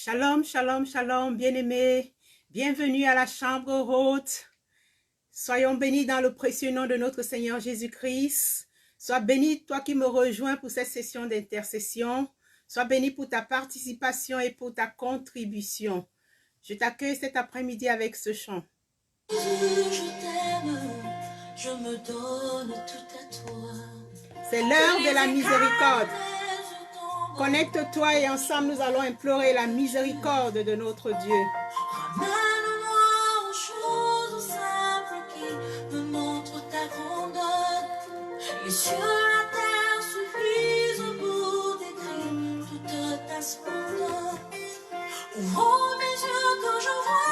Shalom, shalom, shalom, bien-aimés. Bienvenue à la chambre haute. Soyons bénis dans le précieux nom de notre Seigneur Jésus-Christ. Sois béni, toi qui me rejoins pour cette session d'intercession. Sois béni pour ta participation et pour ta contribution. Je t'accueille cet après-midi avec ce chant. Je t'aime, je me donne tout à toi. C'est l'heure de la miséricorde. Connecte-toi et ensemble nous allons implorer la miséricorde de notre Dieu. Ramène-moi aux choses simples qui me montrent ta grandeur. Les cieux, la terre suffisent pour décrire toute ta splendeur. Ouvre mes yeux que je voie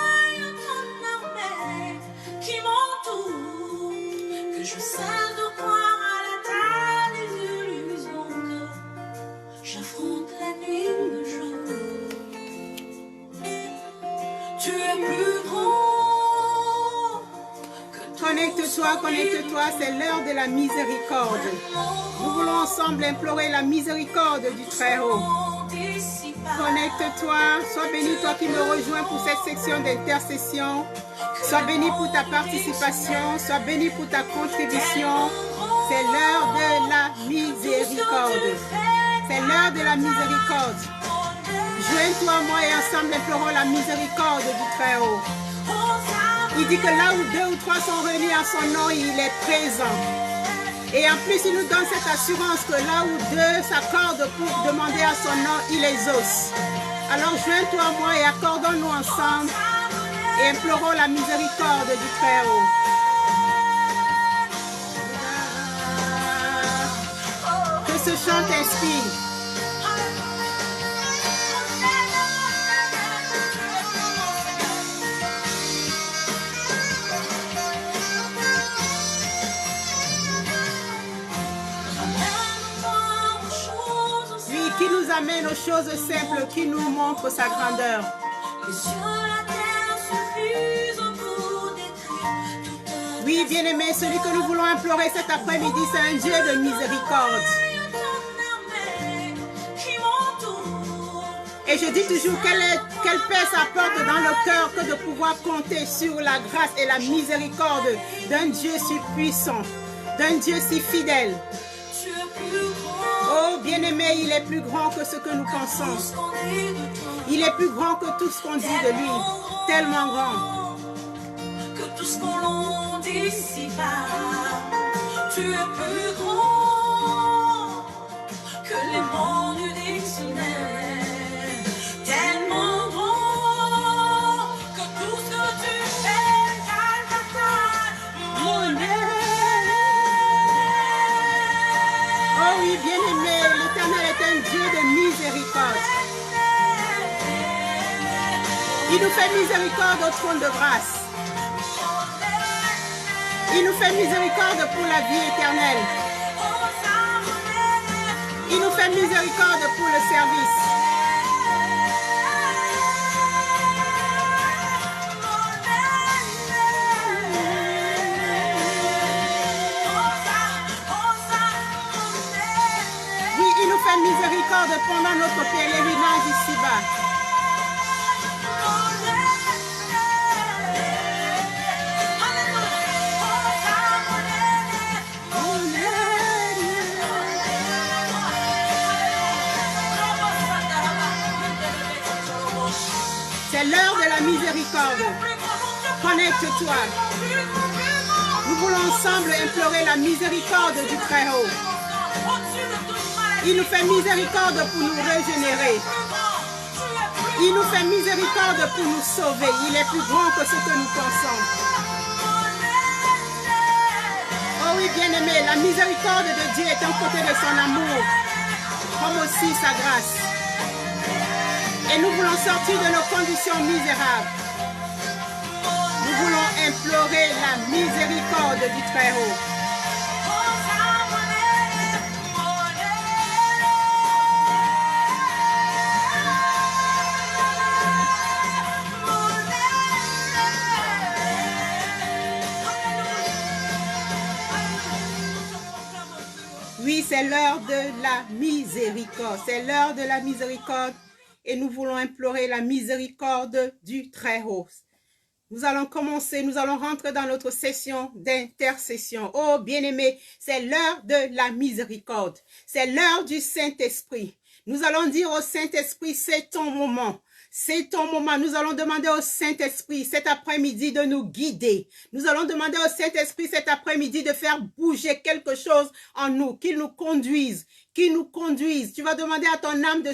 ton armée qui m'entoure, que je cesse de croire à la terre des illusions, que j'affronte la nuit le jour. Tu es plus grand que tout. Connecte-toi, c'est l'heure de la miséricorde. Nous voulons ensemble implorer la miséricorde du Très-Haut. Connecte-toi, sois béni toi qui me rejoins pour cette section d'intercession. Sois béni pour ta participation, sois béni pour ta contribution. C'est l'heure de la miséricorde. C'est l'heure de la miséricorde. Joins-toi, moi et ensemble implorons la miséricorde du Très-Haut. Il dit que là où 2 ou 3 sont réunis en son nom, il est présent. Et en plus, il nous donne cette assurance que là où 2 s'accordent pour demander à son nom, il les exauce. Alors joins-toi, moi, et accordons-nous ensemble et implorons la miséricorde du Très-Haut. Que ce chant t'inspire. Qui nous amène aux choses simples, qui nous montre sa grandeur. Oui, bien-aimé, celui que nous voulons implorer cet après-midi, c'est un Dieu de miséricorde. Et je dis toujours quelle paix ça apporte dans le cœur que de pouvoir compter sur la grâce et la miséricorde d'un Dieu si puissant, d'un Dieu si fidèle. Oh, bien-aimé, il est plus grand que ce que nous pensons. Il est plus grand que tout ce qu'on dit de lui. Tellement grand. Que tout ce qu'on dit ici-bas. Tu es plus grand que les mots du dictionnaire. Tellement grand que tout ce que tu fais, mon oh oui, bien-aimé, l'Éternel est un Dieu de miséricorde. Il nous fait miséricorde au trône de grâce. Il nous fait miséricorde pour la vie éternelle. Il nous fait miséricorde pour le service. Il nous fait miséricorde pendant notre pèlerinage ici-bas. C'est l'heure de la miséricorde. Connecte-toi. Nous voulons ensemble implorer la miséricorde du Très-Haut. Il nous fait miséricorde pour nous régénérer. Il nous fait miséricorde pour nous sauver. Il est plus grand que ce que nous pensons. Oh oui, bien-aimé, la miséricorde de Dieu est un côté de son amour, comme aussi sa grâce. Et nous voulons sortir de nos conditions misérables. Nous voulons implorer la miséricorde du Très-Haut. Oui, c'est l'heure de la miséricorde. C'est l'heure de la miséricorde. et nous voulons implorer la miséricorde du Très-Haut. Nous allons commencer, nous allons rentrer dans notre session d'intercession. Oh bien-aimés, c'est l'heure de la miséricorde. C'est l'heure du Saint-Esprit. Nous allons dire au Saint-Esprit, c'est ton moment. C'est ton moment. Nous allons demander au Saint-Esprit cet après-midi de nous guider. Nous allons demander au Saint-Esprit cet après-midi de faire bouger quelque chose en nous, qu'il nous conduise. Qui nous conduisent. Tu vas demander à ton âme de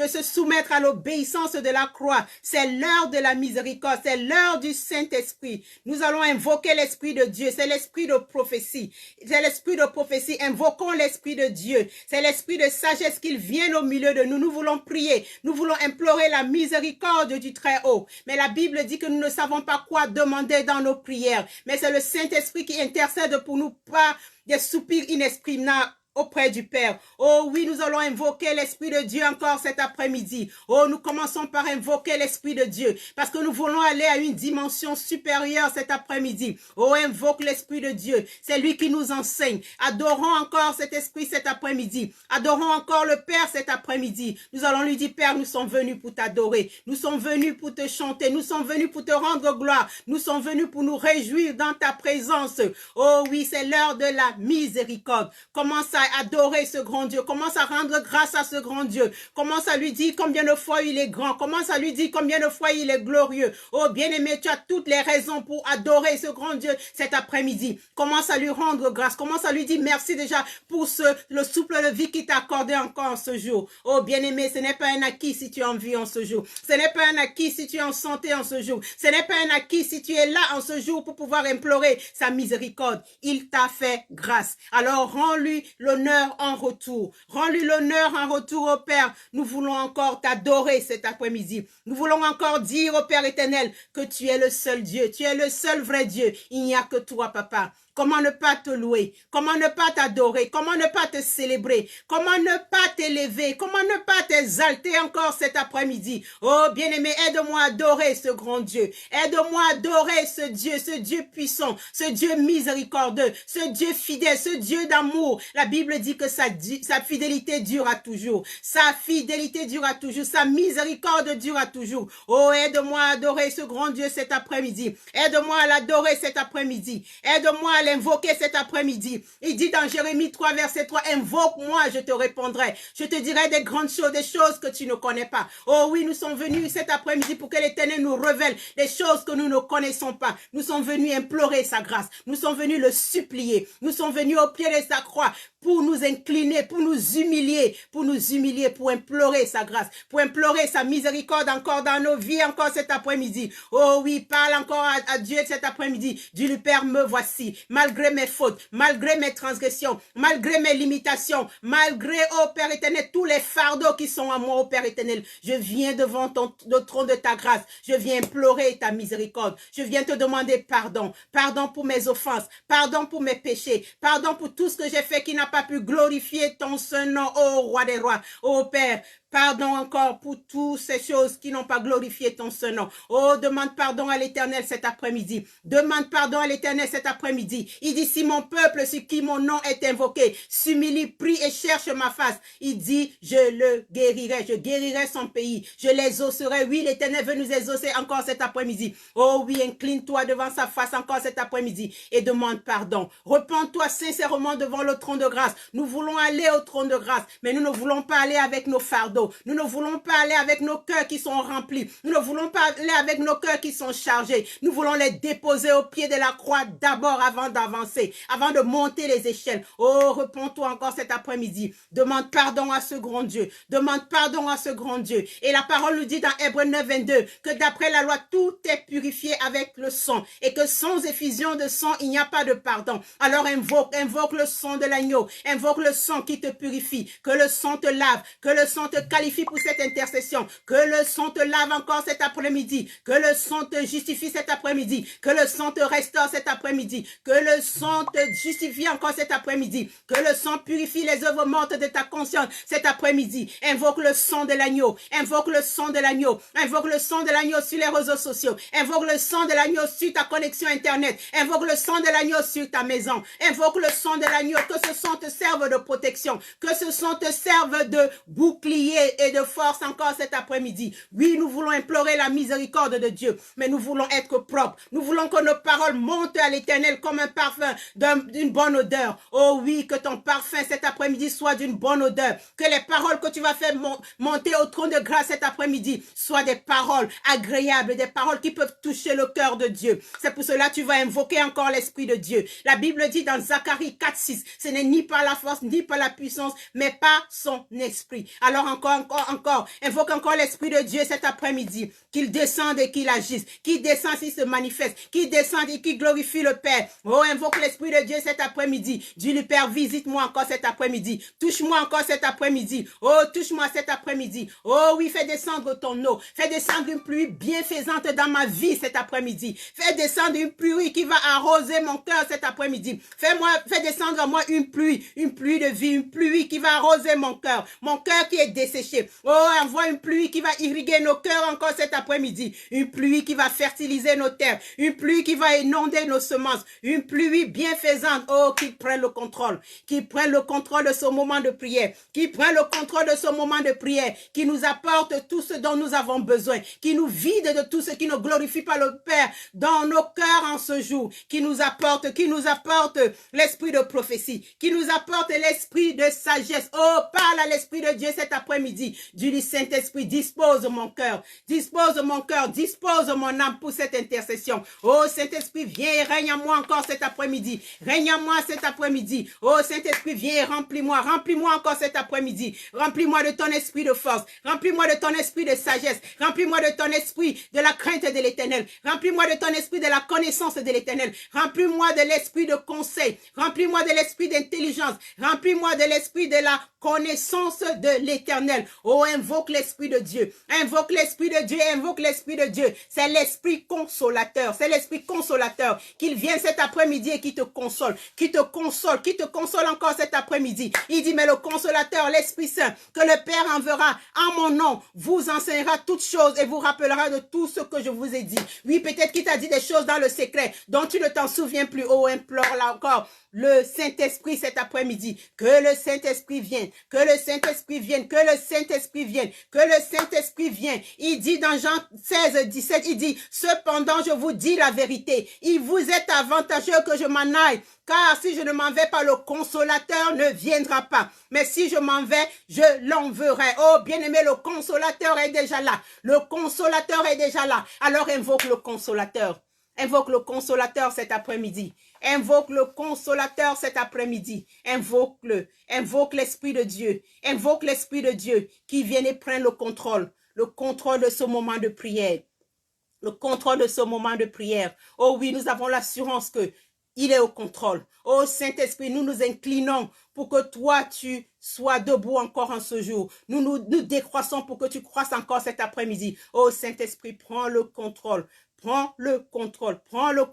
se soumettre à l'obéissance de la croix. C'est l'heure de la miséricorde. C'est l'heure du Saint-Esprit. Nous allons invoquer l'Esprit de Dieu. C'est l'Esprit de prophétie. C'est l'Esprit de prophétie. Invoquons l'Esprit de Dieu. C'est l'Esprit de sagesse qu'il vienne au milieu de nous. Nous voulons prier. Nous voulons implorer la miséricorde du Très-Haut. Mais la Bible dit que nous ne savons pas quoi demander dans nos prières. Mais c'est le Saint-Esprit qui intercède pour nous par des soupirs inexprimables auprès du Père. Oh oui, nous allons invoquer l'Esprit de Dieu encore cet après-midi. Oh, nous commençons par invoquer l'Esprit de Dieu parce que nous voulons aller à une dimension supérieure cet après-midi. Oh, invoque l'Esprit de Dieu. C'est lui qui nous enseigne. Adorons encore cet Esprit cet après-midi. Adorons encore le Père cet après-midi. Nous allons lui dire, Père, nous sommes venus pour t'adorer. Nous sommes venus pour te chanter. Nous sommes venus pour te rendre gloire. Nous sommes venus pour nous réjouir dans ta présence. Oh oui, c'est l'heure de la miséricorde. Commence à adorer ce grand Dieu. Commence à rendre grâce à ce grand Dieu. Commence à lui dire combien de fois il est grand. Commence à lui dire combien de fois il est glorieux. Oh bien-aimé, tu as toutes les raisons pour adorer ce grand Dieu cet après-midi. Commence à lui rendre grâce. Commence à lui dire merci déjà pour le souffle de vie qui t'a accordé encore en ce jour. Oh bien-aimé, ce n'est pas un acquis si tu es en vie en ce jour. Ce n'est pas un acquis si tu es en santé en ce jour. Ce n'est pas un acquis si tu es là en ce jour pour pouvoir implorer sa miséricorde. Il t'a fait grâce. Alors rends-lui l'honneur en retour. Rends-lui l'honneur en retour au Père. Nous voulons encore t'adorer cet après-midi. Nous voulons encore dire au Père éternel que tu es le seul Dieu. Tu es le seul vrai Dieu. Il n'y a que toi, Papa. Comment ne pas te louer? Comment ne pas t'adorer? Comment ne pas te célébrer? Comment ne pas t'élever? Comment ne pas t'exalter encore cet après-midi? Oh, bien-aimé, aide-moi à adorer ce grand Dieu. Aide-moi à adorer ce Dieu puissant, ce Dieu miséricordieux, ce Dieu fidèle, ce Dieu d'amour. La Bible dit que sa fidélité dure à toujours. Sa fidélité dure à toujours. Sa miséricorde dure à toujours. Oh, aide-moi à adorer ce grand Dieu cet après-midi. Aide-moi à l'adorer cet après-midi. Aide-moi à l'invoquer cet après-midi. Il dit dans Jérémie 3, verset 3, invoque-moi, je te répondrai. Je te dirai des grandes choses, des choses que tu ne connais pas. Oh oui, nous sommes venus cet après-midi pour que l'Éternel nous révèle des choses que nous ne connaissons pas. Nous sommes venus implorer sa grâce. Nous sommes venus le supplier. Nous sommes venus au pied de sa croix pour nous incliner, pour nous humilier, pour implorer sa grâce, pour implorer sa miséricorde encore dans nos vies, encore cet après-midi. Oh oui, parle encore à Dieu cet après-midi. Dis-lui, Père, me voici, malgré mes fautes, malgré mes transgressions, malgré mes limitations, malgré, oh Père éternel, tous les fardeaux qui sont à moi, oh Père éternel. Je viens devant le trône de ta grâce. Je viens implorer ta miséricorde. Je viens te demander pardon. Pardon pour mes offenses. Pardon pour mes péchés. Pardon pour tout ce que j'ai fait qui n'a pas pu glorifier ton saint nom, ô roi des rois, ô Père. Pardon encore pour toutes ces choses qui n'ont pas glorifié ton saint nom. Oh, demande pardon à l'Éternel cet après-midi. Demande pardon à l'Éternel cet après-midi. Il dit, si mon peuple, sur qui mon nom est invoqué, s'humilie, prie et cherche ma face, il dit, je le guérirai. Je guérirai son pays. Je l'exaucerai. Oui, l'Éternel veut nous exaucer encore cet après-midi. Oh oui, incline-toi devant sa face encore cet après-midi et demande pardon. Repends-toi sincèrement devant le trône de grâce. Nous voulons aller au trône de grâce, mais nous ne voulons pas aller avec nos fardeaux. Nous ne voulons pas aller avec nos cœurs qui sont remplis. Nous ne voulons pas aller avec nos cœurs qui sont chargés. Nous voulons les déposer au pied de la croix d'abord avant d'avancer, avant de monter les échelles. Oh, repens-toi encore cet après-midi. Demande pardon à ce grand Dieu. Demande pardon à ce grand Dieu. Et la parole nous dit dans Hébreux 9, 22 que d'après la loi, tout est purifié avec le sang et que sans effusion de sang, il n'y a pas de pardon. Alors invoque le sang de l'agneau. Invoque le sang qui te purifie. Que le sang te lave. Que le sang te qualifie pour cette intercession. Que le sang te lave encore cet après-midi. Que le sang te justifie cet après-midi. Que le sang te restaure cet après-midi. Que le sang te justifie encore cet après-midi. Que le sang purifie les œuvres mortes de ta conscience cet après-midi. Invoque le sang de l'agneau. Invoque le sang de l'agneau. Invoque le sang de l'agneau sur les réseaux sociaux. Invoque le sang de l'agneau sur ta connexion Internet. Invoque le sang de l'agneau sur ta maison. Invoque le sang de l'agneau. Que ce sang te serve de protection. Que ce sang te serve de bouclier et de force encore cet après-midi. Oui, nous voulons implorer la miséricorde de Dieu, mais nous voulons être propres. Nous voulons que nos paroles montent à l'Éternel comme un parfum d'une bonne odeur. Oh oui, que ton parfum cet après-midi soit d'une bonne odeur. Que les paroles que tu vas faire monter au trône de grâce cet après-midi soient des paroles agréables, des paroles qui peuvent toucher le cœur de Dieu. C'est pour cela que tu vas invoquer encore l'Esprit de Dieu. La Bible dit dans Zacharie 4:6, ce n'est ni par la force, ni par la puissance, mais par son esprit. Alors encore, invoque encore l'Esprit de Dieu cet après-midi, qu'il descende et qu'il agisse, qu'il descende et se manifeste, qu'il descende et qu'il glorifie le Père. Oh, invoque l'Esprit de Dieu cet après-midi. Dis-lui, Père, visite-moi encore cet après-midi. Touche-moi encore cet après-midi. Oh, touche-moi cet après-midi. Oh oui, fais descendre ton eau. Fais descendre une pluie bienfaisante dans ma vie cet après-midi. Fais descendre une pluie qui va arroser mon cœur cet après-midi. Fais descendre à moi une pluie de vie, une pluie qui va arroser mon cœur qui est desséché. Oh, envoie une pluie qui va irriguer nos cœurs encore cet après-midi. Une pluie qui va fertiliser nos terres. Une pluie qui va inonder nos semences. Une pluie bienfaisante. Oh, qui prenne le contrôle. Qui prenne le contrôle de ce moment de prière. Qui prenne le contrôle de ce moment de prière. Qui nous apporte tout ce dont nous avons besoin. Qui nous vide de tout ce qui ne glorifie pas le Père dans nos cœurs en ce jour. Qui nous apporte l'esprit de prophétie. Qui nous apporte l'esprit de sagesse. Oh, parle à l'Esprit de Dieu cet après-midi. Du Saint-Esprit, dispose mon cœur, dispose mon âme pour cette intercession. Oh, Saint-Esprit, viens et règne en moi encore cet après-midi. Règne en moi cet après-midi. Oh, Saint-Esprit, viens et remplis-moi encore cet après-midi. Remplis-moi de ton esprit de force. Remplis-moi de ton esprit de sagesse. Remplis-moi de ton esprit de la crainte de l'Éternel. Remplis-moi de ton esprit de la connaissance de l'Éternel. Remplis-moi de l'esprit de conseil. Remplis-moi de l'esprit d'intelligence. Remplis-moi de l'esprit de la connaissance de l'Éternel. Oh, invoque l'Esprit de Dieu. Invoque l'Esprit de Dieu. Invoque l'Esprit de Dieu. C'est l'Esprit consolateur. C'est l'Esprit consolateur. Qu'il vienne cet après-midi et qui te console. Qui te console encore cet après-midi. Il dit, mais le consolateur, l'Esprit Saint, que le Père enverra en mon nom, vous enseignera toutes choses et vous rappellera de tout ce que je vous ai dit. Oui, peut-être qu'il t'a dit des choses dans le secret dont tu ne t'en souviens plus. Oh, implore là encore le Saint-Esprit cet après-midi. Que le Saint-Esprit vienne. Que le Saint-Esprit vienne. Que le Saint-Esprit vienne. Que le Saint-Esprit vienne. Il dit dans Jean 16:17, il dit, cependant je vous dis la vérité. Il vous est avantageux que je m'en aille. Car si je ne m'en vais pas, le consolateur ne viendra pas. Mais si je m'en vais, je l'enverrai. Oh, bien-aimé, le consolateur est déjà là. Le consolateur est déjà là. Alors invoque le consolateur. Invoque le consolateur cet après-midi. Invoque le consolateur cet après-midi. Invoque-le. Invoque l'Esprit de Dieu. Invoque l'Esprit de Dieu qui vienne et prenne le contrôle. Le contrôle de ce moment de prière. Le contrôle de ce moment de prière. Oh oui, nous avons l'assurance que il est au contrôle. Oh Saint-Esprit, nous nous inclinons pour que toi, tu sois debout encore en ce jour. Nous décroissons pour que tu croisses encore cet après-midi. Oh Saint-Esprit, prends le contrôle. Prends le contrôle, prends le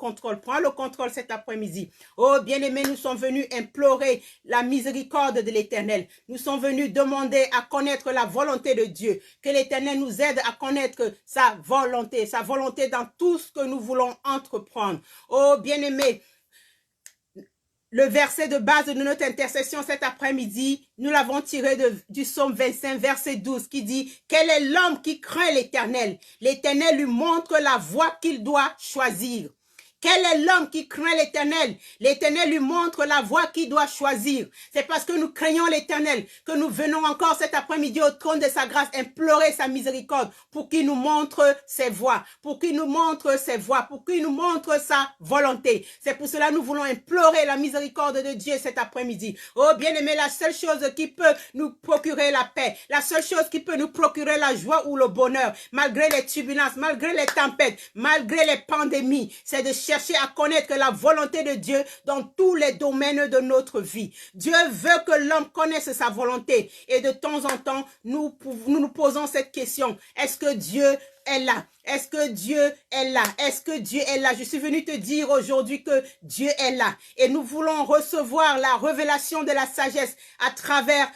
contrôle cet après-midi. Oh bien-aimés, nous sommes venus implorer la miséricorde de l'Éternel. Nous sommes venus demander à connaître la volonté de Dieu. Que l'Éternel nous aide à connaître sa volonté dans tout ce que nous voulons entreprendre. Oh bien-aimés, le verset de base de notre intercession cet après-midi, nous l'avons tiré du psaume 25, verset 12, qui dit « Quel est l'homme qui craint l'Éternel? L'Éternel lui montre la voie qu'il doit choisir. » Quel est l'homme qui craint l'Éternel? L'Éternel lui montre la voie qu'il doit choisir. C'est parce que nous craignons l'Éternel que nous venons encore cet après-midi au trône de sa grâce implorer sa miséricorde pour qu'il nous montre ses voies, pour qu'il nous montre sa volonté. C'est pour cela que nous voulons implorer la miséricorde de Dieu cet après-midi. Oh bien-aimé, la seule chose qui peut nous procurer la paix, la seule chose qui peut nous procurer la joie ou le bonheur, malgré les turbulences, malgré les tempêtes, malgré les pandémies, c'est de chercher à connaître la volonté de Dieu dans tous les domaines de notre vie. Dieu veut que l'homme connaisse sa volonté. Et de temps en temps, nous nous posons cette question. Est-ce que Dieu est là? Est-ce que Dieu est là? Est-ce que Dieu est là? Je suis venu te dire aujourd'hui que Dieu est là. Et nous voulons recevoir la révélation de la sagesse à travers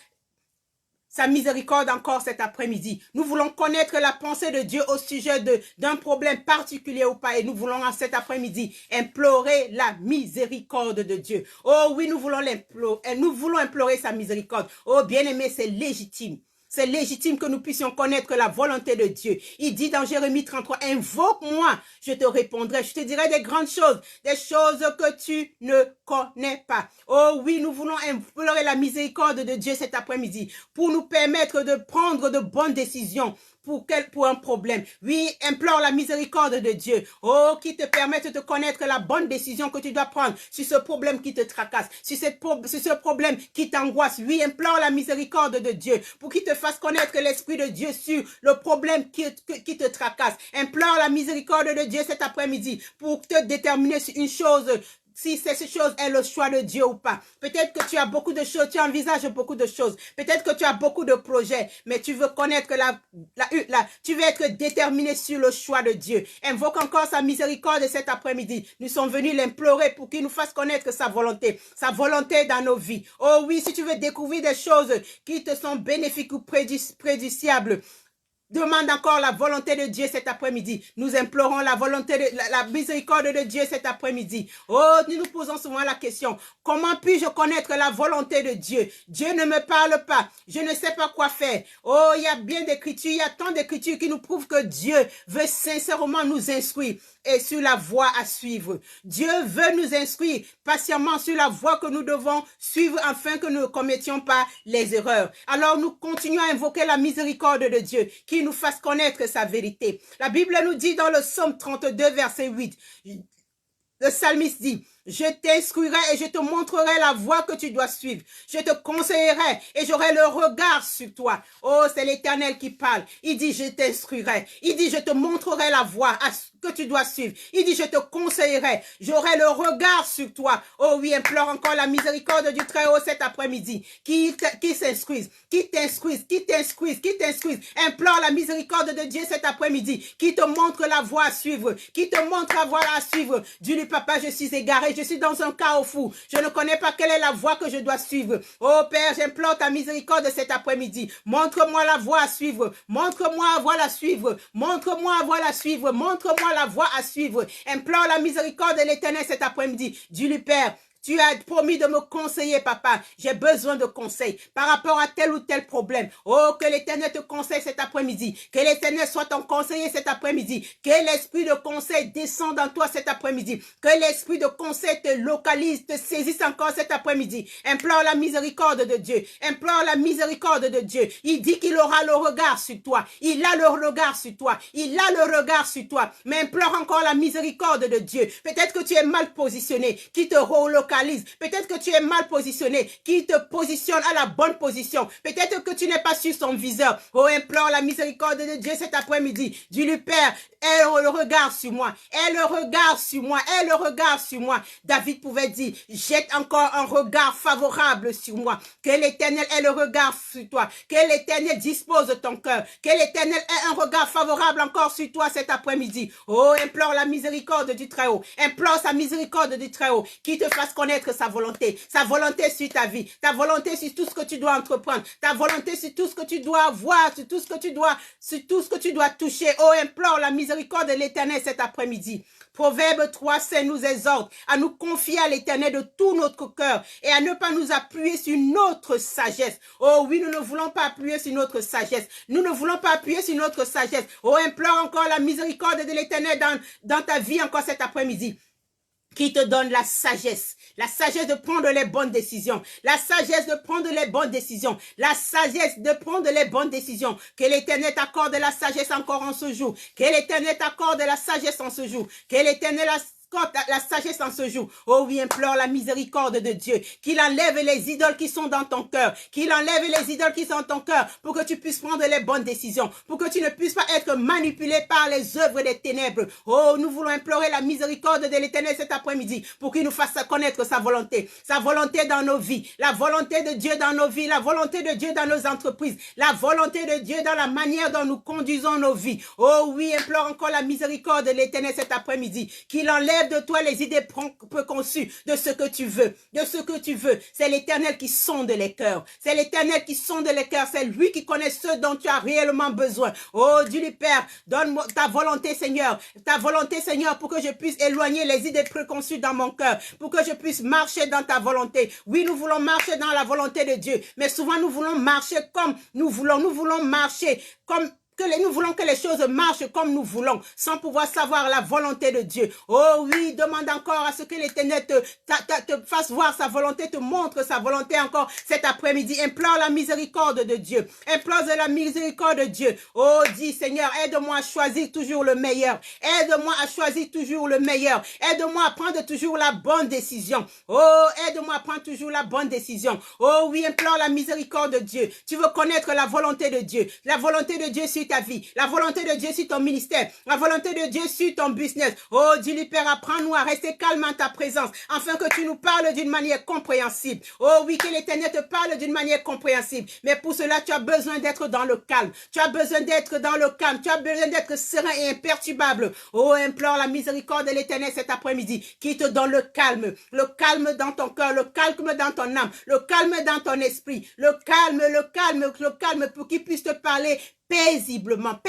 sa miséricorde encore cet après-midi. Nous voulons connaître la pensée de Dieu au sujet d'un problème particulier ou pas. Et nous voulons en cet après-midi implorer la miséricorde de Dieu. Oh oui, nous voulons implorer sa miséricorde. Oh bien-aimé, c'est légitime. c'est légitime que nous puissions connaître la volonté de Dieu. Il dit dans Jérémie 33, invoque-moi, je te répondrai, je te dirai des grandes choses, des choses que tu ne connais pas. Oh oui, nous voulons implorer la miséricorde de Dieu cet après-midi pour nous permettre de prendre de bonnes décisions. Pour un problème. Oui, implore la miséricorde de Dieu. Oh, qui te permette de connaître la bonne décision que tu dois prendre sur ce problème qui te tracasse, sur ce problème qui t'angoisse. Oui, implore la miséricorde de Dieu pour qu'il te fasse connaître l'Esprit de Dieu sur le problème qui te tracasse. Implore la miséricorde de Dieu cet après-midi pour te déterminer sur une chose. Si cette chose est le choix de Dieu ou pas. Peut-être que tu as beaucoup de choses, tu envisages beaucoup de choses. Peut-être que tu as beaucoup de projets, mais tu veux connaître tu veux être déterminé sur le choix de Dieu. Invoque encore sa miséricorde cet après-midi. Nous sommes venus l'implorer pour qu'il nous fasse connaître sa volonté dans nos vies. Oh oui, si tu veux découvrir des choses qui te sont bénéfiques ou préjudiciables, demande encore la volonté de Dieu cet après-midi. Nous implorons la miséricorde de Dieu cet après-midi. Oh, nous nous posons souvent la question, comment puis-je connaître la volonté de Dieu? Dieu ne me parle pas. Je ne sais pas quoi faire. Oh, il y a bien d'écritures, il y a tant d'écritures qui nous prouvent que Dieu veut sincèrement nous instruire et sur la voie à suivre. Dieu veut nous instruire patiemment sur la voie que nous devons suivre afin que nous ne commettions pas les erreurs. Alors nous continuons à invoquer la miséricorde de Dieu qui nous fasse connaître sa vérité. La Bible nous dit dans le psaume 32, verset 8, le psalmiste dit, je t'instruirai et je te montrerai la voie que tu dois suivre. Je te conseillerai et j'aurai le regard sur toi. Oh, c'est l'Éternel qui parle. Il dit, je t'instruirai. Il dit, je te montrerai la voie que tu dois suivre. Il dit, je te conseillerai. J'aurai le regard sur toi. Oh oui, implore encore la miséricorde du Très-Haut cet après-midi. Qui s'instruise, qui t'instruise. Implore la miséricorde de Dieu cet après-midi. Qui te montre la voie à suivre. Qui te montre la voie à suivre. Dis-lui, papa, je suis égaré. Je suis dans un chaos fou. Je ne connais pas quelle est la voie que je dois suivre. Oh Père, j'implore ta miséricorde cet après-midi. Montre-moi la voie à suivre. Montre-moi la voie à suivre. Montre-moi la voie à suivre. Montre-moi la voie à suivre. Implore la miséricorde de l'Éternel cet après-midi. Dis-lui, Père, tu as promis de me conseiller, papa. J'ai besoin de conseils par rapport à tel ou tel problème. Oh, que l'Éternel te conseille cet après-midi. Que l'Éternel soit ton conseiller cet après-midi. Que l'esprit de conseil descende en toi cet après-midi. Que l'esprit de conseil te localise, te saisisse encore cet après-midi. Implore la miséricorde de Dieu. Implore la miséricorde de Dieu. Il dit qu'il aura le regard sur toi. Il a le regard sur toi. Il a le regard sur toi. Mais implore encore la miséricorde de Dieu. Peut-être que tu es mal positionné, qui te relocalise. Peut-être que tu es mal positionné, qui te positionne à la bonne position. Peut-être que tu n'es pas sur son viseur. Oh, implore la miséricorde de Dieu cet après-midi. Dis-lui, Père, aie le regard sur moi. Aie le regard sur moi. Aie le regard sur moi. David pouvait dire, jette encore un regard favorable sur moi. Que l'Éternel ait le regard sur toi. Que l'Éternel dispose ton cœur. Que l'Éternel ait un regard favorable encore sur toi cet après-midi. Oh, implore la miséricorde du Très-Haut. Implore sa miséricorde du Très-Haut qui te fasse connaître sa volonté sur ta vie, ta volonté sur tout ce que tu dois entreprendre, ta volonté sur tout ce que tu dois voir, sur tout ce que tu dois toucher. Oh, implore la miséricorde de l'Éternel cet après-midi. Proverbe 3:5 nous exhorte à nous confier à l'Éternel de tout notre cœur et à ne pas nous appuyer sur notre sagesse. Oh oui, nous ne voulons pas appuyer sur notre sagesse. Nous ne voulons pas appuyer sur notre sagesse. Oh, implore encore la miséricorde de l'Éternel dans ta vie encore cet après-midi, qui te donne la sagesse de prendre les bonnes décisions, la sagesse de prendre les bonnes décisions, la sagesse de prendre les bonnes décisions. Que l'Éternel t'accorde la sagesse encore en ce jour, que l'Éternel t'accorde la sagesse en ce jour, que l'Éternel la sagesse en ce jour. Oh oui, implore la miséricorde de Dieu, qu'il enlève les idoles qui sont dans ton cœur, qu'il enlève les idoles qui sont dans ton cœur pour que tu puisses prendre les bonnes décisions, pour que tu ne puisses pas être manipulé par les œuvres des ténèbres. Oh, nous voulons implorer la miséricorde de l'Éternel cet après-midi pour qu'il nous fasse connaître sa volonté dans nos vies, la volonté de Dieu dans nos vies, la volonté de Dieu dans nos entreprises, la volonté de Dieu dans la manière dont nous conduisons nos vies. Oh oui, implore encore la miséricorde de l'Éternel cet après-midi, qu'il enlève enlève de toi les idées préconçues de ce que tu veux, de ce que tu veux. C'est l'Éternel qui sonde les cœurs. C'est l'Éternel qui sonde les cœurs. C'est lui qui connaît ce dont tu as réellement besoin. Oh, Dieu Père, donne-moi ta volonté, Seigneur. Ta volonté, Seigneur, pour que je puisse éloigner les idées préconçues dans mon cœur, pour que je puisse marcher dans ta volonté. Oui, nous voulons marcher dans la volonté de Dieu, mais souvent nous voulons marcher comme nous voulons. Nous voulons marcher comme nous voulons que les choses marchent comme nous voulons, sans pouvoir savoir la volonté de Dieu. Oh oui, demande encore à ce que l'Éternel te fasse voir sa volonté, te montre sa volonté encore cet après-midi. Implore la miséricorde de Dieu. Implore la miséricorde de Dieu. Oh, dis Seigneur, aide-moi à choisir toujours le meilleur. Aide-moi à choisir toujours le meilleur. Aide-moi à prendre toujours la bonne décision. Oh, aide-moi à prendre toujours la bonne décision. Oh oui, implore la miséricorde de Dieu. Tu veux connaître la volonté de Dieu. La volonté de Dieu sur ta vie, la volonté de Dieu sur ton ministère, la volonté de Dieu sur ton business. Oh Dieu le Père, apprends-nous à rester calme en ta présence, afin que tu nous parles d'une manière compréhensible. Oh oui, que l'Éternel te parle d'une manière compréhensible. Mais pour cela, tu as besoin d'être dans le calme. Tu as besoin d'être dans le calme. Tu as besoin d'être serein et imperturbable. Oh, implore la miséricorde de l'Éternel cet après-midi, qui te donne le calme dans ton cœur, le calme dans ton âme, le calme dans ton esprit, le calme pour qu'il puisse te parler paisiblement,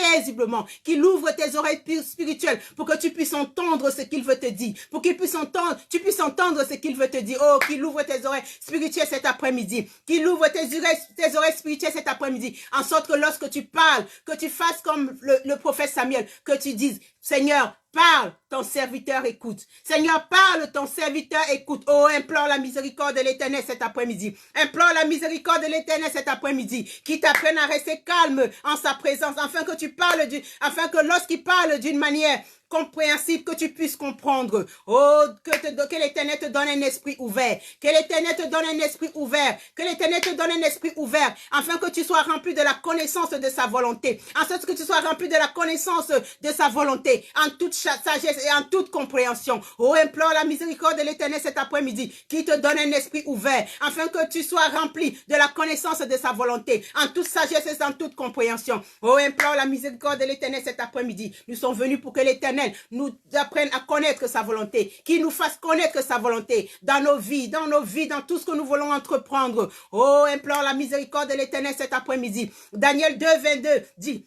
qu'il ouvre tes oreilles spirituelles pour que tu puisses entendre ce qu'il veut te dire, pour qu'il puisse entendre, tu puisses entendre ce qu'il veut te dire. Oh, qu'il ouvre tes oreilles spirituelles cet après-midi, qu'il ouvre tes oreilles spirituelles cet après-midi, en sorte que lorsque tu parles, que tu fasses comme le prophète Samuel, que tu dises, Seigneur, parle, ton serviteur écoute. Seigneur, parle, ton serviteur écoute. Oh, implore la miséricorde de l'Éternel cet après-midi. Implore la miséricorde de l'Éternel cet après-midi, qui t'apprenne à rester calme en sa présence, afin que lorsqu'il parle d'une manière compréhensible, que tu puisses comprendre. Oh, que l'Éternel te donne un esprit ouvert. Que l'Éternel te donne un esprit ouvert. Que l'Éternel te donne un esprit ouvert, afin que tu sois rempli de la connaissance de sa volonté. En sorte que tu sois rempli de la connaissance de sa volonté, en toute sagesse et en toute compréhension. Oh, implore la miséricorde de l'Éternel cet après-midi, qui te donne un esprit ouvert, afin que tu sois rempli de la connaissance de sa volonté, en toute sagesse et en toute compréhension. Oh, implore la miséricorde de l'Éternel cet après-midi. Nous sommes venus pour que l'Éternel nous apprenne à connaître sa volonté, qu'il nous fasse connaître sa volonté dans nos vies, dans tout ce que nous voulons entreprendre. Oh, implore la miséricorde de l'Éternel cet après-midi. Daniel 2, 22 dit,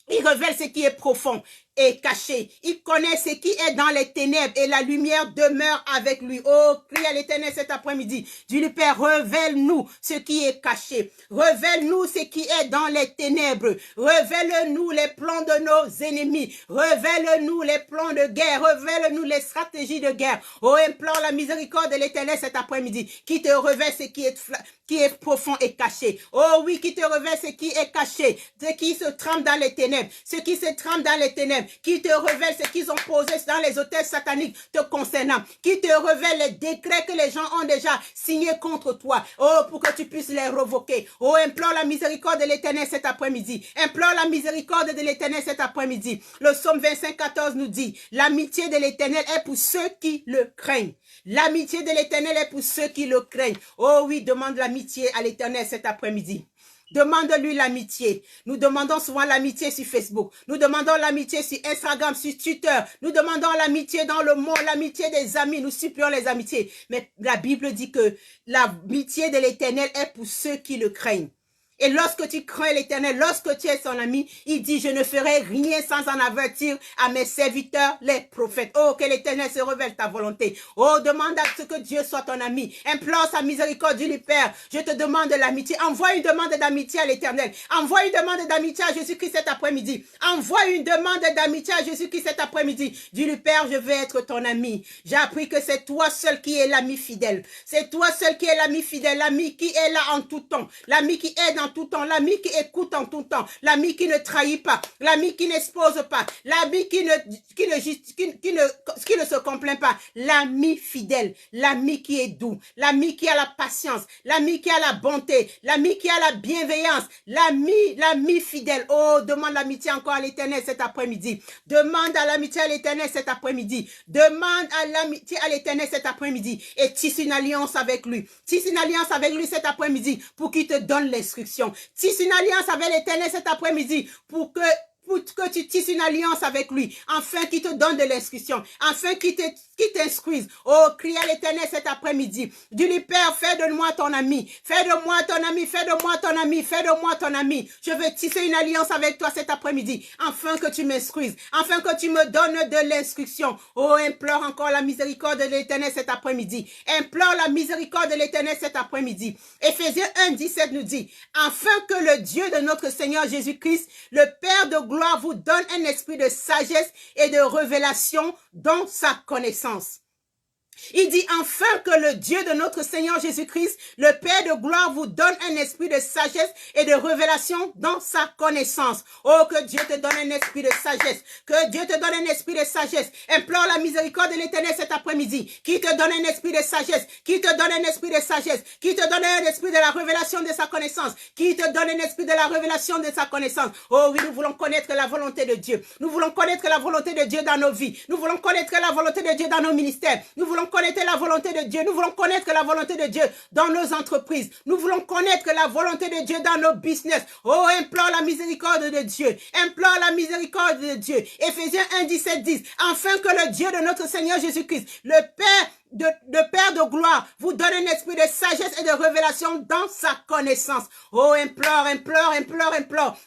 il révèle ce qui est profond et caché. Il connaît ce qui est dans les ténèbres et la lumière demeure avec lui. Oh, crie à l'Éternel cet après-midi. Dieu le Père, révèle-nous ce qui est caché. Révèle-nous ce qui est dans les ténèbres. Révèle-nous les plans de nos ennemis. Révèle-nous les plans de guerre. Révèle-nous les stratégies de guerre. Oh, implore la miséricorde de l'Éternel cet après-midi, qui te révèle ce qui est profond et caché. Oh oui, qui te révèle ce qui est caché, ce qui se trame dans les ténèbres, ce qui se trame dans les ténèbres, qui te révèle ce qu'ils ont posé dans les hôtels sataniques te concernant, qui te révèle les décrets que les gens ont déjà signés contre toi. Oh, pour que tu puisses les révoquer. Oh, implore la miséricorde de l'Éternel cet après-midi. Implore la miséricorde de l'Éternel cet après-midi. Le psaume 25, 14 nous dit, l'amitié de l'Éternel est pour ceux qui le craignent. L'amitié de l'Éternel est pour ceux qui le craignent. Oh oui, demande l'amitié à l'Éternel cet après-midi. Demande-lui l'amitié. Nous demandons souvent l'amitié sur Facebook. Nous demandons l'amitié sur Instagram, sur Twitter. Nous demandons l'amitié dans le monde, l'amitié des amis. Nous supplions les amitiés. Mais la Bible dit que l'amitié de l'Éternel est pour ceux qui le craignent. Et lorsque tu crains l'Éternel, lorsque tu es son ami, il dit, je ne ferai rien sans en avertir à mes serviteurs, les prophètes. Oh, que l'Éternel se révèle ta volonté. Oh, demande à ce que Dieu soit ton ami. Implore sa miséricorde, Dieu le Père. Je te demande l'amitié. Envoie une demande d'amitié à l'Éternel. Envoie une demande d'amitié à Jésus-Christ cet après-midi. Envoie une demande d'amitié à Jésus-Christ cet après-midi. Dieu le Père, je veux être ton ami. J'ai appris que c'est toi seul qui es l'ami fidèle. C'est toi seul qui es l'ami fidèle, l'ami qui est là en tout temps, l'ami qui aide en tout temps, l'ami qui écoute en tout temps, l'ami qui ne trahit pas, l'ami qui n'expose pas, l'ami qui ne se complaint pas, l'ami fidèle, l'ami qui est doux, l'ami qui a la patience, l'ami qui a la bonté, l'ami qui a la bienveillance, l'ami fidèle. Oh, demande l'amitié encore à l'Éternel cet après-midi. Demande à l'amitié à l'Éternel cet après-midi. Demande à l'amitié à l'Éternel cet après-midi et tisse une alliance avec lui. Tisse une alliance avec lui cet après-midi pour qu'il te donne l'instruction. Tisse une alliance avec l'Éternel cet après-midi pour que pour que tu tisses une alliance avec lui, afin qu'il te donne de l'instruction, afin qu'il t'instruise. Oh, crie à l'Éternel cet après-midi. Dis-lui, Père, fais de moi ton ami, fais de moi ton ami, fais de moi ton ami, fais de moi ton ami. Je veux tisser une alliance avec toi cet après-midi, afin que tu m'instruises, afin que tu me donnes de l'instruction. Oh, implore encore la miséricorde de l'Éternel cet après-midi. Implore la miséricorde de l'Éternel cet après-midi. Éphésiens 1:17 nous dit, afin que le Dieu de notre Seigneur Jésus-Christ, le Père de gloire, vous donne un esprit de sagesse et de révélation dans sa connaissance. Il dit enfin que le Dieu de notre Seigneur Jésus-Christ, le Père de gloire, vous donne un esprit de sagesse et de révélation dans sa connaissance. Oh, que Dieu te donne un esprit de sagesse. Que Dieu te donne un esprit de sagesse. Implore la miséricorde de l'Éternel cet après-midi. Qui te donne un esprit de sagesse. Qui te donne un esprit de sagesse. Qui te donne un esprit de la révélation de sa connaissance. Qui te donne un esprit de la révélation de sa connaissance. Oh oui, nous voulons connaître la volonté de Dieu. Nous voulons connaître la volonté de Dieu dans nos vies. Nous voulons connaître la volonté de Dieu dans nos ministères. Nous voulons connaître la volonté de Dieu. Nous voulons connaître la volonté de Dieu dans nos entreprises. Nous voulons connaître la volonté de Dieu dans nos business. Oh, implore la miséricorde de Dieu. Implore la miséricorde de Dieu. Éphésiens 1:17 dit, afin que le Dieu de notre Seigneur Jésus-Christ, le Père de gloire, vous donne un esprit de sagesse et de révélation dans sa connaissance. Oh, implore.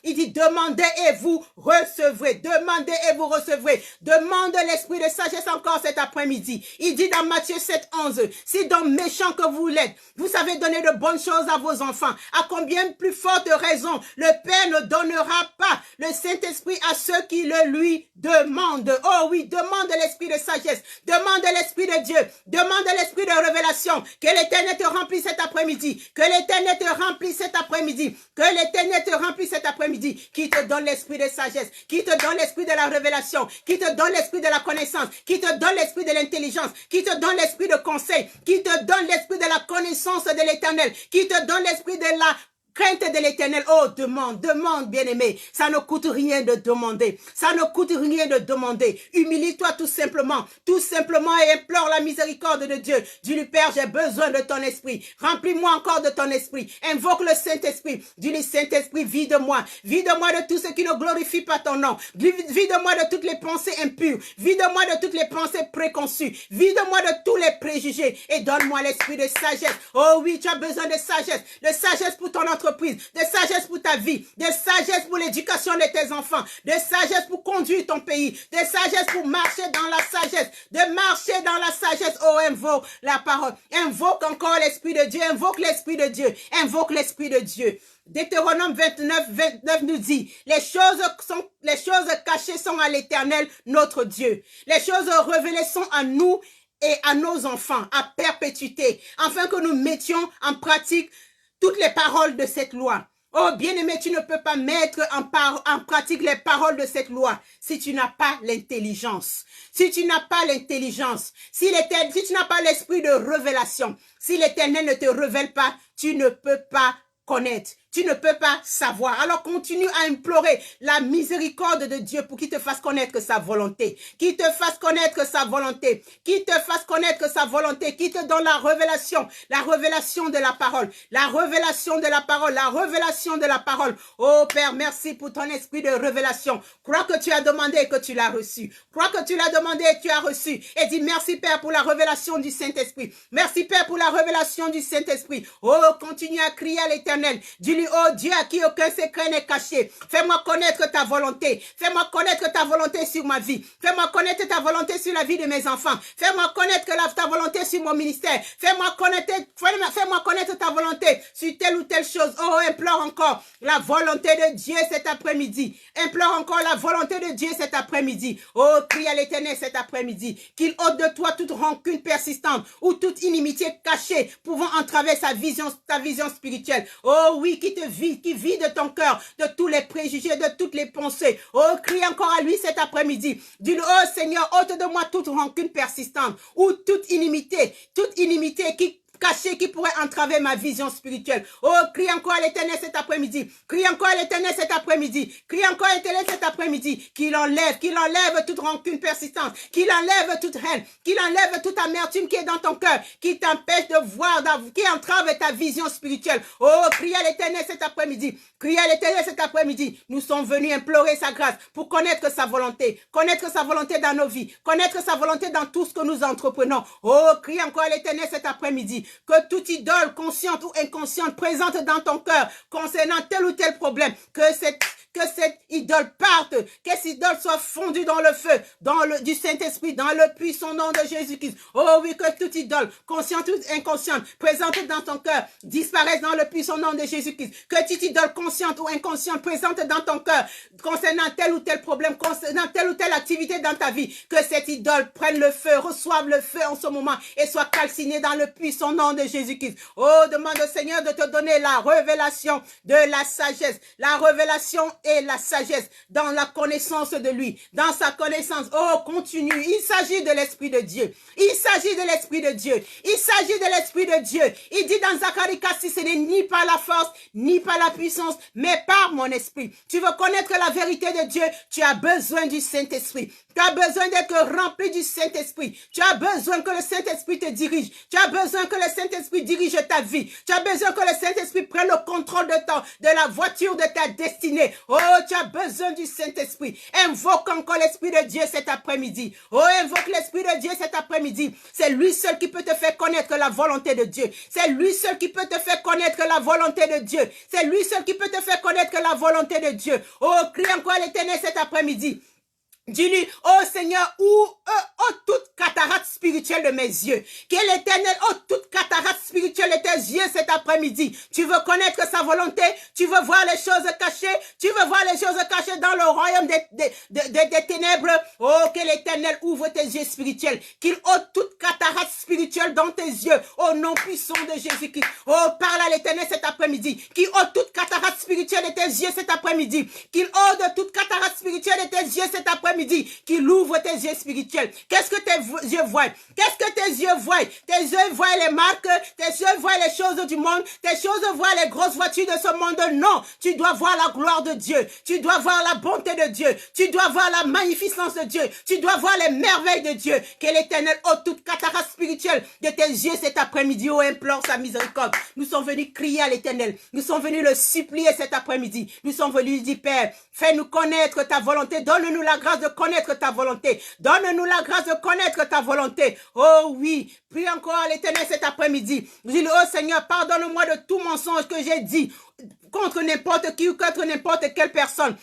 Il dit, demandez et vous recevrez. Demandez et vous recevrez. Demande l'esprit de sagesse encore cet après-midi. Il dit dans Matthieu 7:11, si donc méchant que vous l'êtes, vous savez donner de bonnes choses à vos enfants, à combien plus forte raison le Père ne donnera pas le Saint-Esprit à ceux qui le lui demandent. Oh oui, demande l'esprit de sagesse. Demande l'esprit de Dieu. Demande l'esprit de révélation. Que l'Éternel te remplisse cet après-midi. Que l'Éternel te remplisse cet après-midi. Que l'Éternel te remplisse cet après-midi. Qui te donne l'esprit de sagesse. Qui te donne l'esprit de la révélation. Qui te donne l'esprit de la connaissance. Qui te donne l'esprit de l'intelligence. Qui te donne l'esprit de conseil. Qui te donne l'esprit de la connaissance de l'Éternel. Qui te donne l'esprit de la crainte de l'Éternel. Oh, demande, bien-aimé. Ça ne coûte rien de demander. Ça ne coûte rien de demander. Humilie-toi tout simplement et implore la miséricorde de Dieu. Dis-lui, Père, j'ai besoin de ton esprit. Remplis-moi encore de ton esprit. Invoque le Saint-Esprit. Dis-lui, Saint-Esprit, vide-moi. Vide-moi de tout ce qui ne glorifie pas ton nom. Vide-moi de toutes les pensées impures. Vide-moi de toutes les pensées préconçues. Vide-moi de tous les préjugés et donne-moi l'esprit de sagesse. Oh oui, tu as besoin de sagesse. De sagesse pour ton entreprise, de sagesse pour ta vie, de sagesse pour l'éducation de tes enfants, de sagesse pour conduire ton pays, de sagesse pour marcher dans la sagesse, de marcher dans la sagesse. Oh, invoque la parole, invoque encore l'Esprit de Dieu, invoque l'Esprit de Dieu, invoque l'Esprit de Dieu. Deutéronome 29 nous dit, les choses cachées sont à l'Éternel, notre Dieu. Les choses révélées sont à nous et à nos enfants, à perpétuité, afin que nous mettions en pratique toutes les paroles de cette loi. Oh, bien-aimé, tu ne peux pas mettre en pratique les paroles de cette loi si tu n'as pas l'intelligence. Si tu n'as pas l'intelligence, si tu n'as pas l'esprit de révélation, si l'Éternel ne te révèle pas, tu ne peux pas connaître. Tu ne peux pas savoir. Alors continue à implorer la miséricorde de Dieu pour qu'il te fasse connaître sa volonté. Qu'il te fasse connaître sa volonté. Qu'il te fasse connaître sa volonté. Qu'il te donne la révélation de la parole. La révélation de la parole. La révélation de la parole. Oh Père, merci pour ton esprit de révélation. Crois que tu as demandé et que tu l'as reçu. Crois que tu l'as demandé et tu as reçu. Et dis merci Père pour la révélation du Saint-Esprit. Merci Père pour la révélation du Saint-Esprit. Oh, continue à crier à l'Éternel. Dis-lui, oh Dieu, à qui aucun secret n'est caché. Fais-moi connaître ta volonté. Fais-moi connaître ta volonté sur ma vie. Fais-moi connaître ta volonté sur la vie de mes enfants. Fais-moi connaître ta volonté sur mon ministère. Fais-moi connaître ta volonté sur telle ou telle chose. Oh, implore encore la volonté de Dieu cet après-midi. Implore encore la volonté de Dieu cet après-midi. Oh, crie à l'Éternel cet après-midi. Qu'il ôte de toi toute rancune persistante ou toute inimitié cachée pouvant entraver ta vision spirituelle. Oh oui, qui vide ton cœur de tous les préjugés, de toutes les pensées. Oh, crie encore à lui cet après-midi. Dis-le, oh Seigneur, ôte de moi toute rancune persistante ou toute inimité caché qui pourrait entraver ma vision spirituelle. Oh, crie encore à l'Éternel cet après-midi. Crie encore à l'Éternel cet après-midi. Crie encore à l'Éternel cet après-midi. Qu'il enlève toute rancune persistante. Qu'il enlève toute haine. Qu'il enlève toute amertume qui est dans ton cœur. Qui t'empêche de voir, qui entrave ta vision spirituelle. Oh, crie à l'Éternel cet après-midi. Crie à l'Éternel cet après-midi. Nous sommes venus implorer sa grâce pour connaître sa volonté. Connaître sa volonté dans nos vies. Connaître sa volonté dans tout ce que nous entreprenons. Oh, crie encore à l'Éternel cet après-midi. Que toute idole, consciente ou inconsciente, présente dans ton cœur concernant tel ou tel problème, que cette idole parte, que cette idole soit fondue dans le feu, du Saint-Esprit, dans le puissant nom de Jésus-Christ. Oh oui, que toute idole, consciente ou inconsciente, présente dans ton cœur, disparaisse dans le puissant nom de Jésus-Christ. Que toute idole consciente ou inconsciente, présente dans ton cœur, concernant tel ou tel problème, concernant telle ou telle activité dans ta vie, que cette idole prenne le feu, reçoive le feu en ce moment et soit calcinée dans le puissant nom de Jésus-Christ. Oh, demande au Seigneur de te donner la révélation de la sagesse, la révélation et la sagesse dans la connaissance de lui, dans sa connaissance. Oh, continue. Il s'agit de l'Esprit de Dieu. Il s'agit de l'Esprit de Dieu. Il s'agit de l'Esprit de Dieu. Il dit dans Zacharie 4:6, ce n'est ni par la force, ni par la puissance, mais par mon esprit. Tu veux connaître la vérité de Dieu, tu as besoin du Saint-Esprit. Tu as besoin d'être rempli du Saint-Esprit. Tu as besoin que le Saint-Esprit te dirige. Tu as besoin que le Saint-Esprit dirige ta vie. Tu as besoin que le Saint-Esprit prenne le contrôle de la voiture de ta destinée. Oh, tu as besoin du Saint-Esprit. Invoque encore l'Esprit de Dieu cet après-midi. Oh, invoque l'Esprit de Dieu cet après-midi. C'est lui seul qui peut te faire connaître la volonté de Dieu. C'est lui seul qui peut te faire connaître la volonté de Dieu. C'est lui seul qui peut te faire connaître la volonté de Dieu. Oh, crie encore à l'Éternel cet après-midi. Dis-lui, oh Seigneur, toute cataracte spirituelle de mes yeux. Qu'est l'Éternel, toute cataracte spirituelle de tes yeux cet après-midi. Tu veux connaître sa volonté, tu veux voir les choses cachées, tu veux voir les choses cachées dans le royaume des ténèbres. Oh, que l'Éternel ouvre tes yeux spirituels, qu'il ôte toute cataracte spirituelle dans tes yeux, au nom puissant de Jésus-Christ. Oh, parle à l'Éternel cet après-midi, qu'il ôte toute cataracte spirituelle de tes yeux cet après-midi, qu'il ôte toute cataracte spirituelle de tes yeux cet après-midi, qu'il ouvre tes yeux spirituels. Qu'est-ce que tes yeux voient? Qu'est-ce que tes yeux voient? Tes yeux voient les marques, tes yeux voient les choses du monde, tes choses voient les grosses voitures de ce monde. Non, tu dois voir la gloire de Dieu, tu dois voir la bonté de Dieu, tu dois voir la magnificence de Dieu, tu dois voir les merveilles de Dieu. Que l'Éternel ôte toute cataracte spirituelle de tes yeux cet après-midi. Oh, implore sa miséricorde. Nous sommes venus crier à l'Éternel, nous sommes venus le supplier cet après-midi. Nous sommes venus dire, Père, fais-nous connaître ta volonté, donne-nous la grâce de connaître ta volonté. Donne-nous la grâce de connaître ta volonté. Oh oui, prie encore à l'Éternel cet après-midi. Dis-le, oh Seigneur, pardonne-moi de tout mensonge que j'ai dit contre n'importe qui ou contre n'importe quelle personne.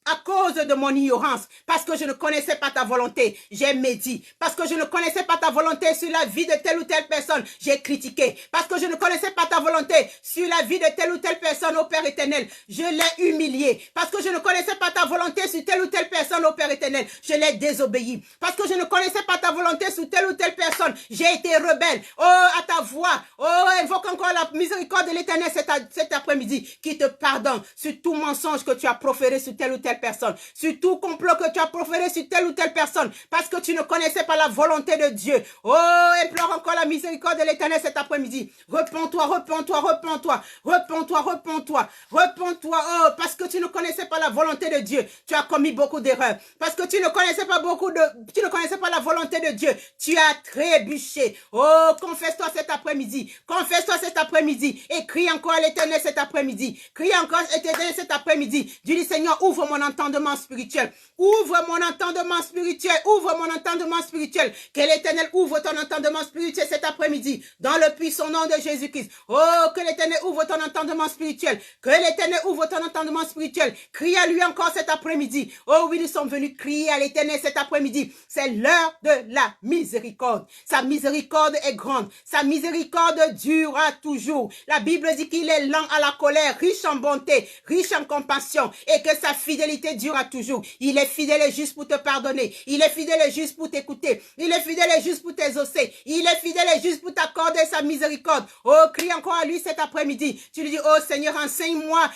À cause de mon ignorance, parce que je ne connaissais pas ta volonté, j'ai médit. Parce que je ne connaissais pas ta volonté sur la vie de telle ou telle personne, j'ai critiqué. Parce que je ne connaissais pas ta volonté sur la vie de telle ou telle personne, ô Père éternel, je l'ai humilié. Parce que je ne connaissais pas ta volonté sur telle ou telle personne, ô Père éternel, je l'ai désobéi. Parce que je ne connaissais pas ta volonté sur telle ou telle personne, j'ai été rebelle. Oh, à ta voix. Oh, invoque encore la miséricorde de l'Éternel cet après-midi, qui te pardonne sur tout mensonge que tu as proféré sur telle ou telle personne, sur tout complot que tu as proféré sur telle ou telle personne, parce que tu ne connaissais pas la volonté de Dieu. Oh, implore encore la miséricorde de l'Éternel cet après-midi. Repens-toi, repens-toi, repens-toi, repens-toi, repens-toi, repens-toi. Oh, parce que tu ne connaissais pas la volonté de Dieu, tu as commis beaucoup d'erreurs. Parce que tu ne connaissais pas la volonté de Dieu, tu as trébuché. Oh, confesse-toi cet après-midi, confesse-toi cet après-midi, et crie encore à l'Éternel cet après-midi. Crie encore à l'Éternel cet après-midi. Dis-lui, Seigneur, ouvre mon entendement spirituel. Ouvre mon entendement spirituel. Ouvre mon entendement spirituel. Que l'Éternel ouvre ton entendement spirituel cet après-midi. Dans le puissant nom de Jésus-Christ. Oh, que l'Éternel ouvre ton entendement spirituel. Que l'Éternel ouvre ton entendement spirituel. Crie à lui encore cet après-midi. Oh oui, nous sommes venus crier à l'Éternel cet après-midi. C'est l'heure de la miséricorde. Sa miséricorde est grande. Sa miséricorde durera toujours. La Bible dit qu'il est lent à la colère, riche en bonté, riche en compassion, et que sa fidélité fidélité durera toujours. Il est fidèle et juste pour te pardonner. Il est fidèle et juste pour t'écouter. Il est fidèle et juste pour t'exaucer. Il est fidèle et juste pour t'accorder sa miséricorde. Oh, crie encore à lui cet après-midi. Tu lui dis, oh Seigneur, enseigne-moi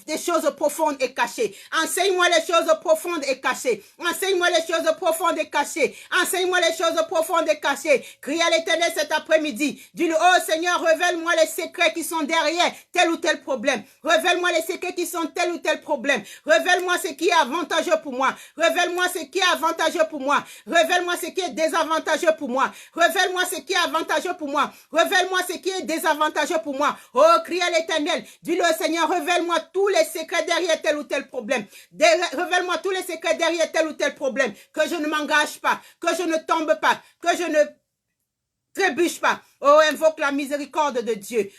des choses profondes et cachées. Enseigne-moi les choses profondes et cachées. Enseigne-moi les choses profondes et cachées. Enseigne-moi les choses profondes et cachées. Crie à l'Éternel cet après-midi. Dis-lui, oh Seigneur, révèle-moi les secrets qui sont derrière tel ou tel problème. Révèle-moi les secrets qui sont tel ou tel problème. Révèle-moi ce qui est avantageux pour moi. Révèle-moi ce qui est avantageux pour moi. Révèle-moi ce qui est désavantageux pour moi. Révèle-moi ce qui est avantageux pour moi. Révèle-moi ce qui est désavantageux pour moi. Oh, crie à l'Éternel. Dis-le au Seigneur, révèle-moi tous les secrets derrière tel ou tel problème. Révèle-moi tous les secrets derrière tel ou tel problème. Que je ne m'engage pas, que je ne tombe pas, que je ne trébuche pas. Oh, invoque la miséricorde de Dieu.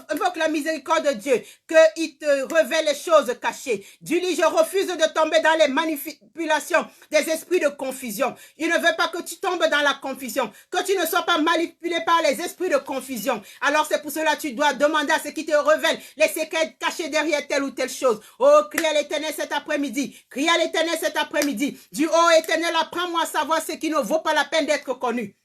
Invoque la miséricorde de Dieu. Qu'il te révèle les choses cachées. Dis-lui, je refuse de tomber dans les manipulations des esprits de confusion. Je ne veux pas que tu tombes dans la confusion. Que tu ne sois pas manipulé par les esprits de confusion. Alors c'est pour cela que tu dois demander à ce qui te révèle les secrets cachés derrière telle ou telle chose. Oh, crie à l'Éternel cet après-midi. Crie à l'Éternel cet après-midi. Dis, oh Éternel, apprends-moi à savoir ce qui ne vaut pas la peine d'être connu.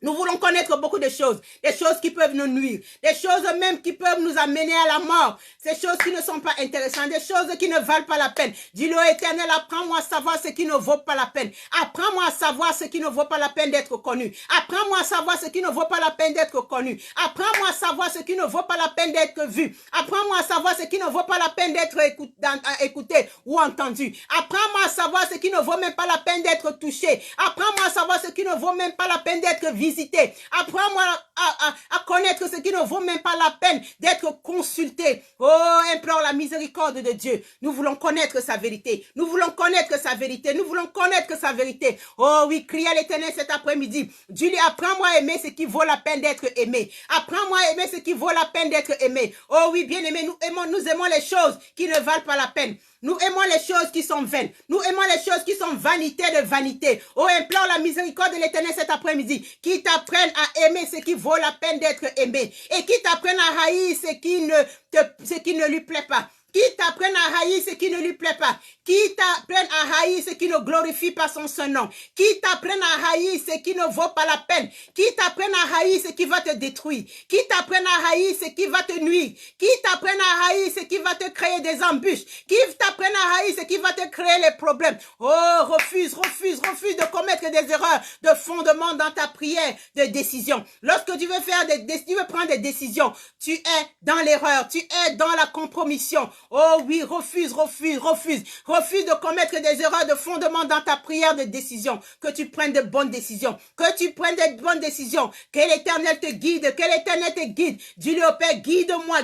Nous voulons connaître beaucoup de choses, des choses qui peuvent nous nuire, des choses même qui peuvent nous amener à la mort, ces choses qui ne sont pas intéressantes, des choses qui ne valent pas la peine. Dis-le, Éternel, apprends-moi à savoir ce qui ne vaut pas la peine. Apprends-moi à savoir ce qui ne vaut pas la peine d'être connu. Apprends-moi à savoir ce qui ne vaut pas la peine d'être connu. Apprends-moi à savoir ce qui ne vaut pas la peine d'être vu. Apprends-moi à savoir ce qui ne vaut pas la peine d'être écouté ou entendu. Apprends-moi à savoir ce qui ne vaut même pas la peine d'être touché. Apprends-moi à savoir ce qui ne vaut même pas la peine d'être visité. Apprends-moi à connaître ce qui ne vaut même pas la peine d'être consulté. Oh, implore la miséricorde de Dieu. Nous voulons connaître sa vérité. Nous voulons connaître sa vérité. Nous voulons connaître sa vérité. Oh oui, crie à l'Éternel cet après-midi. Dieu, apprends-moi à aimer ce qui vaut la peine d'être aimé. Apprends-moi à aimer ce qui vaut la peine d'être aimé. Oh oui, bien aimé, nous aimons les choses qui ne valent pas la peine. Nous aimons les choses qui sont vaines. Nous aimons les choses qui sont vanité de vanité. Oh, implore la miséricorde de l'Éternel cet après-midi. Qui t'apprenne à aimer ce qui vaut la peine d'être aimé. Et qui t'apprenne à haïr ce qui ne lui plaît pas. Qui t'apprenne à haïr ce qui ne lui plaît pas. Qui t'apprenne à haïr ce qui ne glorifie pas son Saint nom. Qui t'apprenne à haïr ce qui ne vaut pas la peine. Qui t'apprenne à haïr ce qui va te détruire. Qui t'apprenne à haïr ce qui va te nuire. Qui t'apprenne à haïr ce qui va te créer des embûches. Qui t'apprenne à haïr ce qui va te créer les problèmes. Oh, refuse de commettre des erreurs de fondement dans ta prière de décision. Lorsque tu veux prendre des décisions, tu es dans l'erreur, tu es dans la compromission. Oh oui, refuse de commettre des erreurs de fondement dans ta prière de décision. Que tu prennes de bonnes décisions. Que tu prennes de bonnes décisions. Que l'Éternel te guide. Que l'Éternel te guide. Dis-le au Père, guide-moi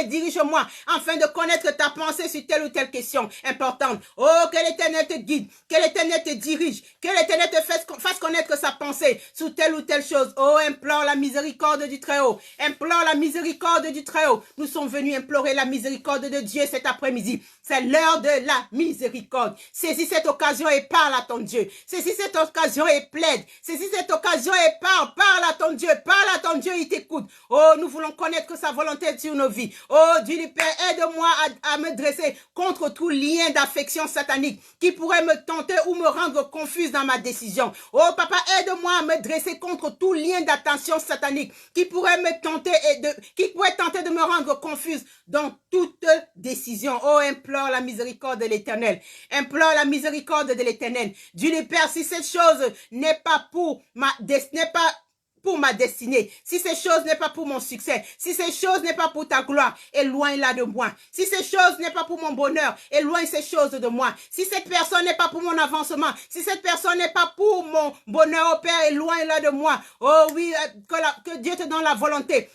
et dirige-moi afin de connaître ta pensée sur telle ou telle question importante. Oh, que l'Éternel te guide. Que l'Éternel te dirige. Que l'Éternel te fasse connaître sa pensée sur telle ou telle chose. Oh, implore la miséricorde du Très-Haut. Implore la miséricorde du Très-Haut. Nous sommes venus implorer la miséricorde de Dieu cet après-midi. C'est l'heure de la miséricorde. Saisis cette occasion et parle à ton Dieu. Saisis cette occasion et plaide. Saisis cette occasion et parle. Parle à ton Dieu. Parle à ton Dieu, il t'écoute. Oh, nous voulons connaître sa volonté sur nos vies. Oh, Dieu du Père, aide-moi à me dresser contre tout lien d'affection satanique qui pourrait me tenter ou me rendre confuse dans ma décision. Oh, Papa, aide-moi à me dresser contre tout lien d'attention satanique qui pourrait me tenter de me rendre confuse dans toute décision. Oh, implore la miséricorde de l'Éternel. Implore la miséricorde de l'Éternel. Dieu le Père, si cette chose n'est pas pour ma destinée, si ces choses n'est pas pour mon succès, si ces choses n'est pas pour ta gloire, éloigne-la de moi. Si ces choses n'est pas pour mon bonheur, éloigne ces choses de moi. Si cette personne n'est pas pour mon avancement, si cette personne n'est pas pour mon bonheur au Père, éloigne-la de moi. Oh oui, que Dieu te donne la volonté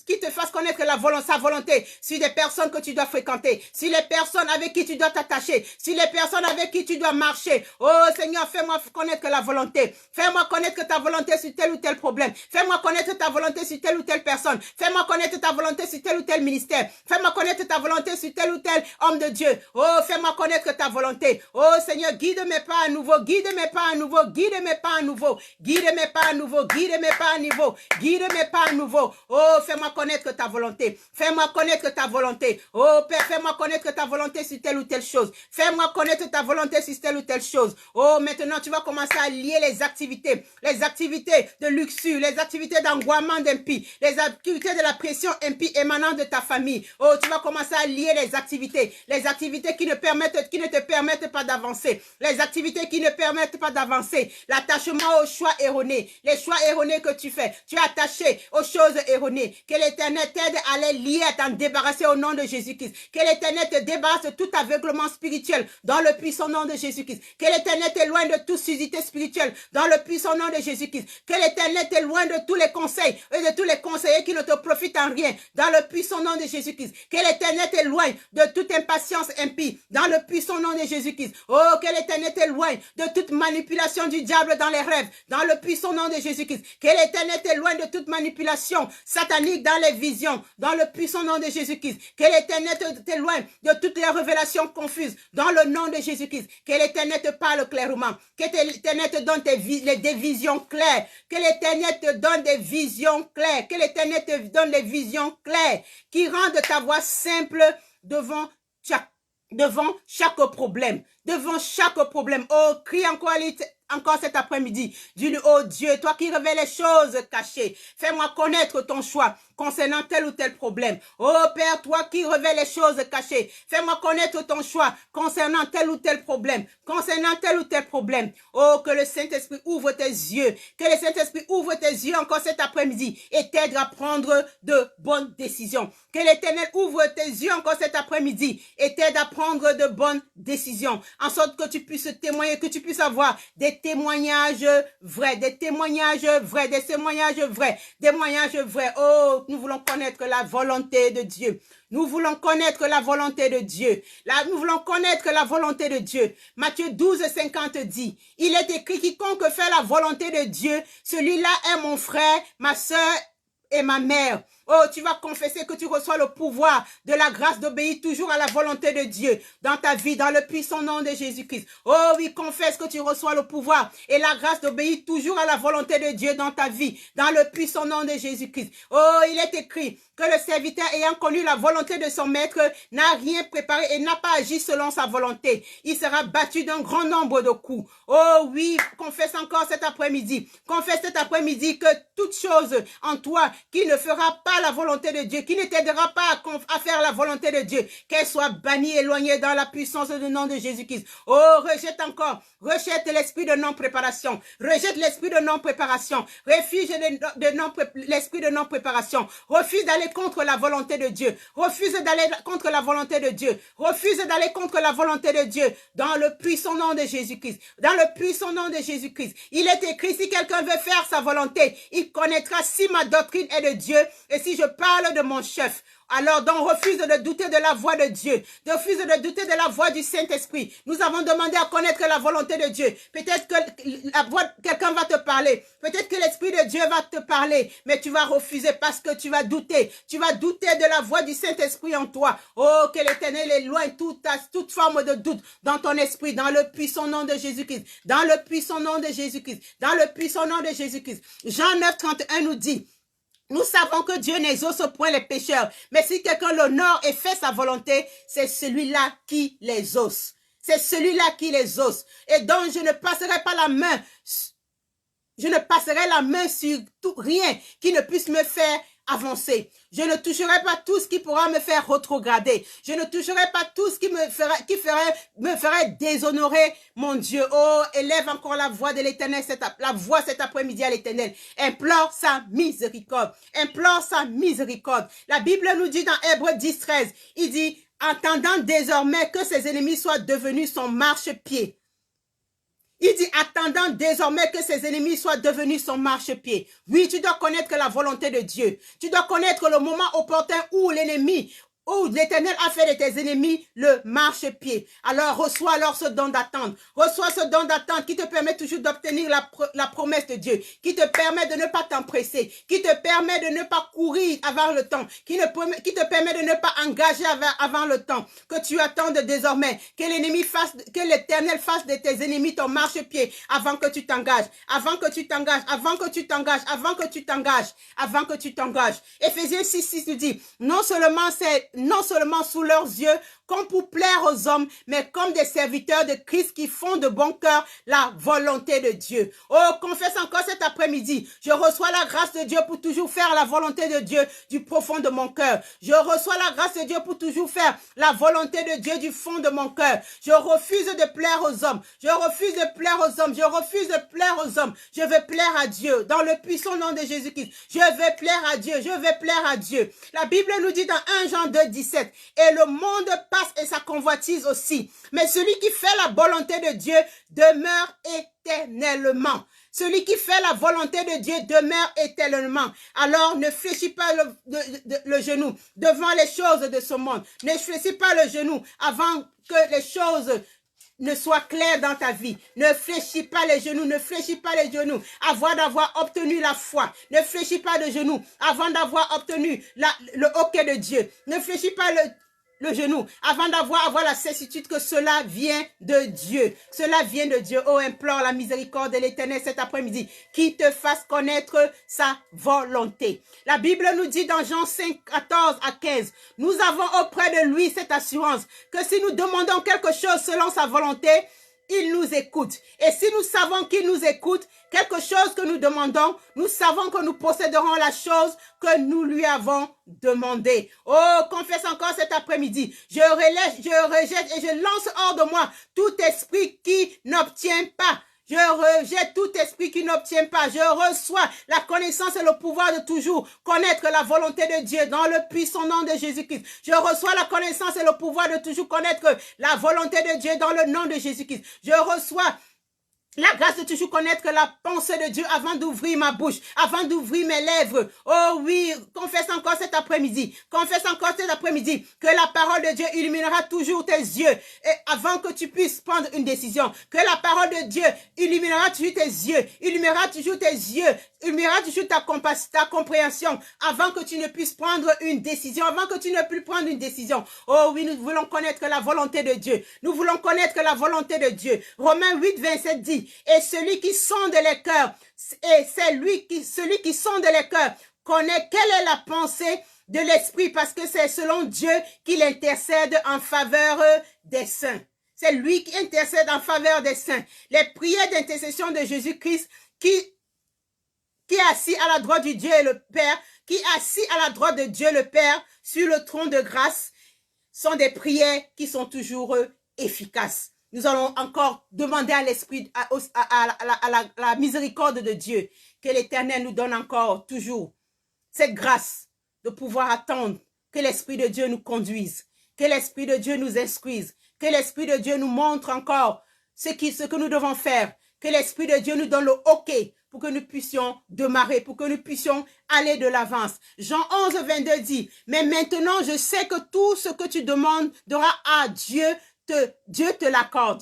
qui te fasse connaître sa volonté sur des personnes que tu dois fréquenter, sur les personnes avec qui tu dois t'attacher, sur les personnes avec qui tu dois marcher. Oh Seigneur, fais-moi connaître la volonté. Fais-moi connaître ta volonté sur tel ou tel tel problème. Fais-moi connaître ta volonté sur telle ou telle personne. Fais-moi connaître ta volonté sur tel ou tel ministère. Fais-moi connaître ta volonté sur tel ou tel homme de Dieu. Oh, fais-moi connaître ta volonté. Oh, Seigneur, guide mes pas à nouveau, guide mes pas à nouveau, guide mes pas à nouveau, guide mes pas à nouveau, guide mes pas à nouveau, guide mes pas à nouveau. Oh, fais-moi connaître ta volonté. Fais-moi connaître ta volonté. Oh, Père, fais-moi connaître ta volonté sur telle ou telle chose. Fais-moi connaître ta volonté sur telle ou telle chose. Oh, maintenant, tu vas commencer à lier les activités de luxure, les activités d'engoiement d'impie, les activités de la pression impie émanant de ta famille. Oh, tu vas commencer à lier les activités qui ne te permettent pas d'avancer, les activités qui ne permettent pas d'avancer, l'attachement aux choix erronés, les choix erronés que tu fais. Tu es attaché aux choses erronées. Que l'Éternel t'aide à les lier, à t'en débarrasser au nom de Jésus-Christ. Que l'Éternel te débarrasse de tout aveuglement spirituel dans le puissant nom de Jésus-Christ. Que l'Éternel t'éloigne de toute sudité spirituelle dans le puissant nom de Jésus-Christ. Que l'Éternel t'éloigne de tous les conseils et de tous les conseillers qui ne te profitent en rien dans le puissant nom de Jésus-Christ. Que l'Éternel t'éloigne de toute impatience impie dans le puissant nom de Jésus-Christ. Oh, que l'Éternel t'éloigne de toute manipulation du diable dans les rêves dans le puissant nom de Jésus-Christ. Que l'Éternel t'éloigne de toute manipulation satanique dans les visions dans le puissant nom de Jésus-Christ. Que l'Éternel t'éloigne de toutes les révélations confuses dans le nom de Jésus-Christ. Que l'Éternel te parle clairement. Que l'Éternel te donne des visions claires. Que l'Éternel te donne des visions claires. Que l'Éternel te donne des visions claires qui rendent ta voix simple devant chaque problème. Devant chaque problème. Oh, crie encore cet après-midi. Dis-lui, oh Dieu, toi qui révèles les choses cachées, fais-moi connaître ton choix concernant tel ou tel problème. Oh Père, toi qui révèles les choses cachées, fais-moi connaître ton choix concernant tel ou tel problème. Concernant tel ou tel problème. Oh, que le Saint-Esprit ouvre tes yeux. Que le Saint-Esprit ouvre tes yeux encore cet après-midi et t'aide à prendre de bonnes décisions. Que l'Éternel ouvre tes yeux encore cet après-midi et t'aide à prendre de bonnes décisions. En sorte que tu puisses témoigner, que tu puisses avoir des témoignages vrais, des témoignages vrais, des témoignages vrais, des témoignages vrais. Oh, nous voulons connaître la volonté de Dieu. Nous voulons connaître la volonté de Dieu. Nous voulons connaître la volonté de Dieu. Matthieu 12, 50 dit, il est écrit, quiconque fait la volonté de Dieu, celui-là est mon frère, ma sœur et ma mère. Oh, tu vas confesser que tu reçois le pouvoir de la grâce d'obéir toujours à la volonté de Dieu dans ta vie, dans le puissant nom de Jésus-Christ. Oh oui, confesse que tu reçois le pouvoir et la grâce d'obéir toujours à la volonté de Dieu dans ta vie, dans le puissant nom de Jésus-Christ. Oh, il est écrit que le serviteur ayant connu la volonté de son maître n'a rien préparé et n'a pas agi selon sa volonté. Il sera battu d'un grand nombre de coups. Oh oui, confesse encore cet après-midi. Confesse cet après-midi que toute chose en toi qui ne fera pas la volonté de Dieu, qui ne t'aidera pas à faire la volonté de Dieu, qu'elle soit bannie, éloignée dans la puissance du nom de Jésus-Christ. Oh, rejette l'esprit de non-préparation, rejette l'esprit de non-préparation, refuse l'esprit de non-préparation, refuse d'aller contre la volonté de Dieu, refuse d'aller contre la volonté de Dieu, refuse d'aller contre la volonté de Dieu, dans le puissant nom de Jésus-Christ, dans le puissant nom de Jésus-Christ. Il est écrit, si quelqu'un veut faire sa volonté, il connaîtra si ma doctrine est de Dieu, et si je parle de mon chef. Alors, donc, refuse de douter de la voix de Dieu. Refuse de douter de la voix du Saint-Esprit. Nous avons demandé à connaître la volonté de Dieu. Peut-être que la voix, quelqu'un va te parler. Peut-être que l'Esprit de Dieu va te parler. Mais tu vas refuser parce que tu vas douter. Tu vas douter de la voix du Saint-Esprit en toi. Oh, que l'Éternel éloigne toute forme de doute dans ton esprit, dans le puissant nom de Jésus-Christ. Dans le puissant nom de Jésus-Christ. Dans le puissant nom de Jésus-Christ. Jean 9, 31 nous dit, nous savons que Dieu n'exauce point les pécheurs, mais si quelqu'un l'honore et fait sa volonté, c'est celui-là qui les exauce. C'est celui-là qui les exauce. Et donc, je ne passerai pas la main, sur rien qui ne puisse me faire avancer. Je ne toucherai pas tout ce qui pourra me faire rétrograder. Je ne toucherai pas tout ce qui me ferait déshonorer mon Dieu. Oh, élève encore la voix de l'Éternel, la voix cet après-midi à l'Éternel. Implore sa miséricorde. Implore sa miséricorde. La Bible nous dit dans Hébreux 10, 13, il dit, attendant désormais que ses ennemis soient devenus son marchepied. Il dit, attendant désormais que ses ennemis soient devenus son marchepied. Oui, tu dois connaître la volonté de Dieu. Tu dois connaître le moment opportun où l'ennemi où l'Éternel a fait de tes ennemis le marchepied. Alors reçois alors ce don d'attente. Reçois ce don d'attente qui te permet toujours d'obtenir la promesse de Dieu, qui te permet de ne pas t'empresser, qui te permet de ne pas courir avant le temps, qui te permet de ne pas engager avant le temps, que tu attendes désormais, que l'Éternel fasse de tes ennemis ton marchepied avant que tu t'engages, avant que tu t'engages, avant que tu t'engages, avant que tu t'engages, avant que tu t'engages. Éphésiens 6:6 nous dit, non seulement sous leurs yeux, comme pour plaire aux hommes, mais comme des serviteurs de Christ qui font de bon cœur la volonté de Dieu. Oh, confesse encore cet après-midi, je reçois la grâce de Dieu pour toujours faire la volonté de Dieu du profond de mon cœur. Je reçois la grâce de Dieu pour toujours faire la volonté de Dieu du fond de mon cœur. Je refuse de plaire aux hommes. Je refuse de plaire aux hommes. Je refuse de plaire aux hommes. Je veux plaire à Dieu dans le puissant nom de Jésus-Christ. Je veux plaire à Dieu. Je veux plaire à Dieu. La Bible nous dit dans 1 Jean 2:17, et le monde passe et sa convoitise aussi. Mais celui qui fait la volonté de Dieu demeure éternellement. Celui qui fait la volonté de Dieu demeure éternellement. Alors ne fléchis pas le genou devant les choses de ce monde. Ne fléchis pas le genou avant que les choses ne soient claires dans ta vie. Ne fléchis pas les genoux, ne fléchis pas les genoux avant d'avoir obtenu la foi. Ne fléchis pas les genoux avant d'avoir obtenu le hoquet de Dieu. Ne fléchis pas le genou avant d'avoir la certitude que cela vient de Dieu. Cela vient de Dieu. Oh, implore la miséricorde de l'Éternel cet après-midi qui te fasse connaître sa volonté. La Bible nous dit dans Jean 5:14-15, nous avons auprès de lui cette assurance que si nous demandons quelque chose selon sa volonté, il nous écoute. Et si nous savons qu'il nous écoute, quelque chose que nous demandons, nous savons que nous posséderons la chose que nous lui avons demandé. Oh, confesse encore cet après-midi. Je rejette et je lance hors de moi tout esprit qui n'obtient pas. Je rejette tout esprit qui n'obtient pas. Je reçois la connaissance et le pouvoir de toujours connaître la volonté de Dieu dans le puissant nom de Jésus-Christ. Je reçois la connaissance et le pouvoir de toujours connaître la volonté de Dieu dans le nom de Jésus-Christ. Je reçois la grâce de toujours connaître la pensée de Dieu avant d'ouvrir ma bouche, avant d'ouvrir mes lèvres. Oh oui, confesse encore cet après-midi. Confesse encore cet après-midi que la parole de Dieu illuminera toujours tes yeux et avant que tu puisses prendre une décision. Que la parole de Dieu illuminera toujours tes yeux, illuminera toujours tes yeux, illuminera toujours ta compréhension avant que tu ne puisses prendre une décision, avant que tu ne puisses prendre une décision. Oh oui, nous voulons connaître la volonté de Dieu. Nous voulons connaître la volonté de Dieu. Romains 8:27 dit, et celui qui sonde les cœurs, et celui qui sonde les cœurs connaît quelle est la pensée de l'esprit parce que c'est selon Dieu qu'il intercède en faveur des saints. C'est lui qui intercède en faveur des saints. Les prières d'intercession de Jésus-Christ qui est assis à la droite du Dieu et le Père, qui est assis à la droite de Dieu le Père sur le trône de grâce, sont des prières qui sont toujours efficaces. Nous allons encore demander à l'Esprit, à la miséricorde de Dieu, que l'Éternel nous donne encore toujours cette grâce de pouvoir attendre que l'Esprit de Dieu nous conduise, que l'Esprit de Dieu nous instruise, que l'Esprit de Dieu nous montre encore ce que nous devons faire, que l'Esprit de Dieu nous donne le hoquet pour que nous puissions démarrer, pour que nous puissions aller de l'avance. Jean 11:22 dit, mais maintenant je sais que tout ce que tu demanderas à Dieu te l'accorde.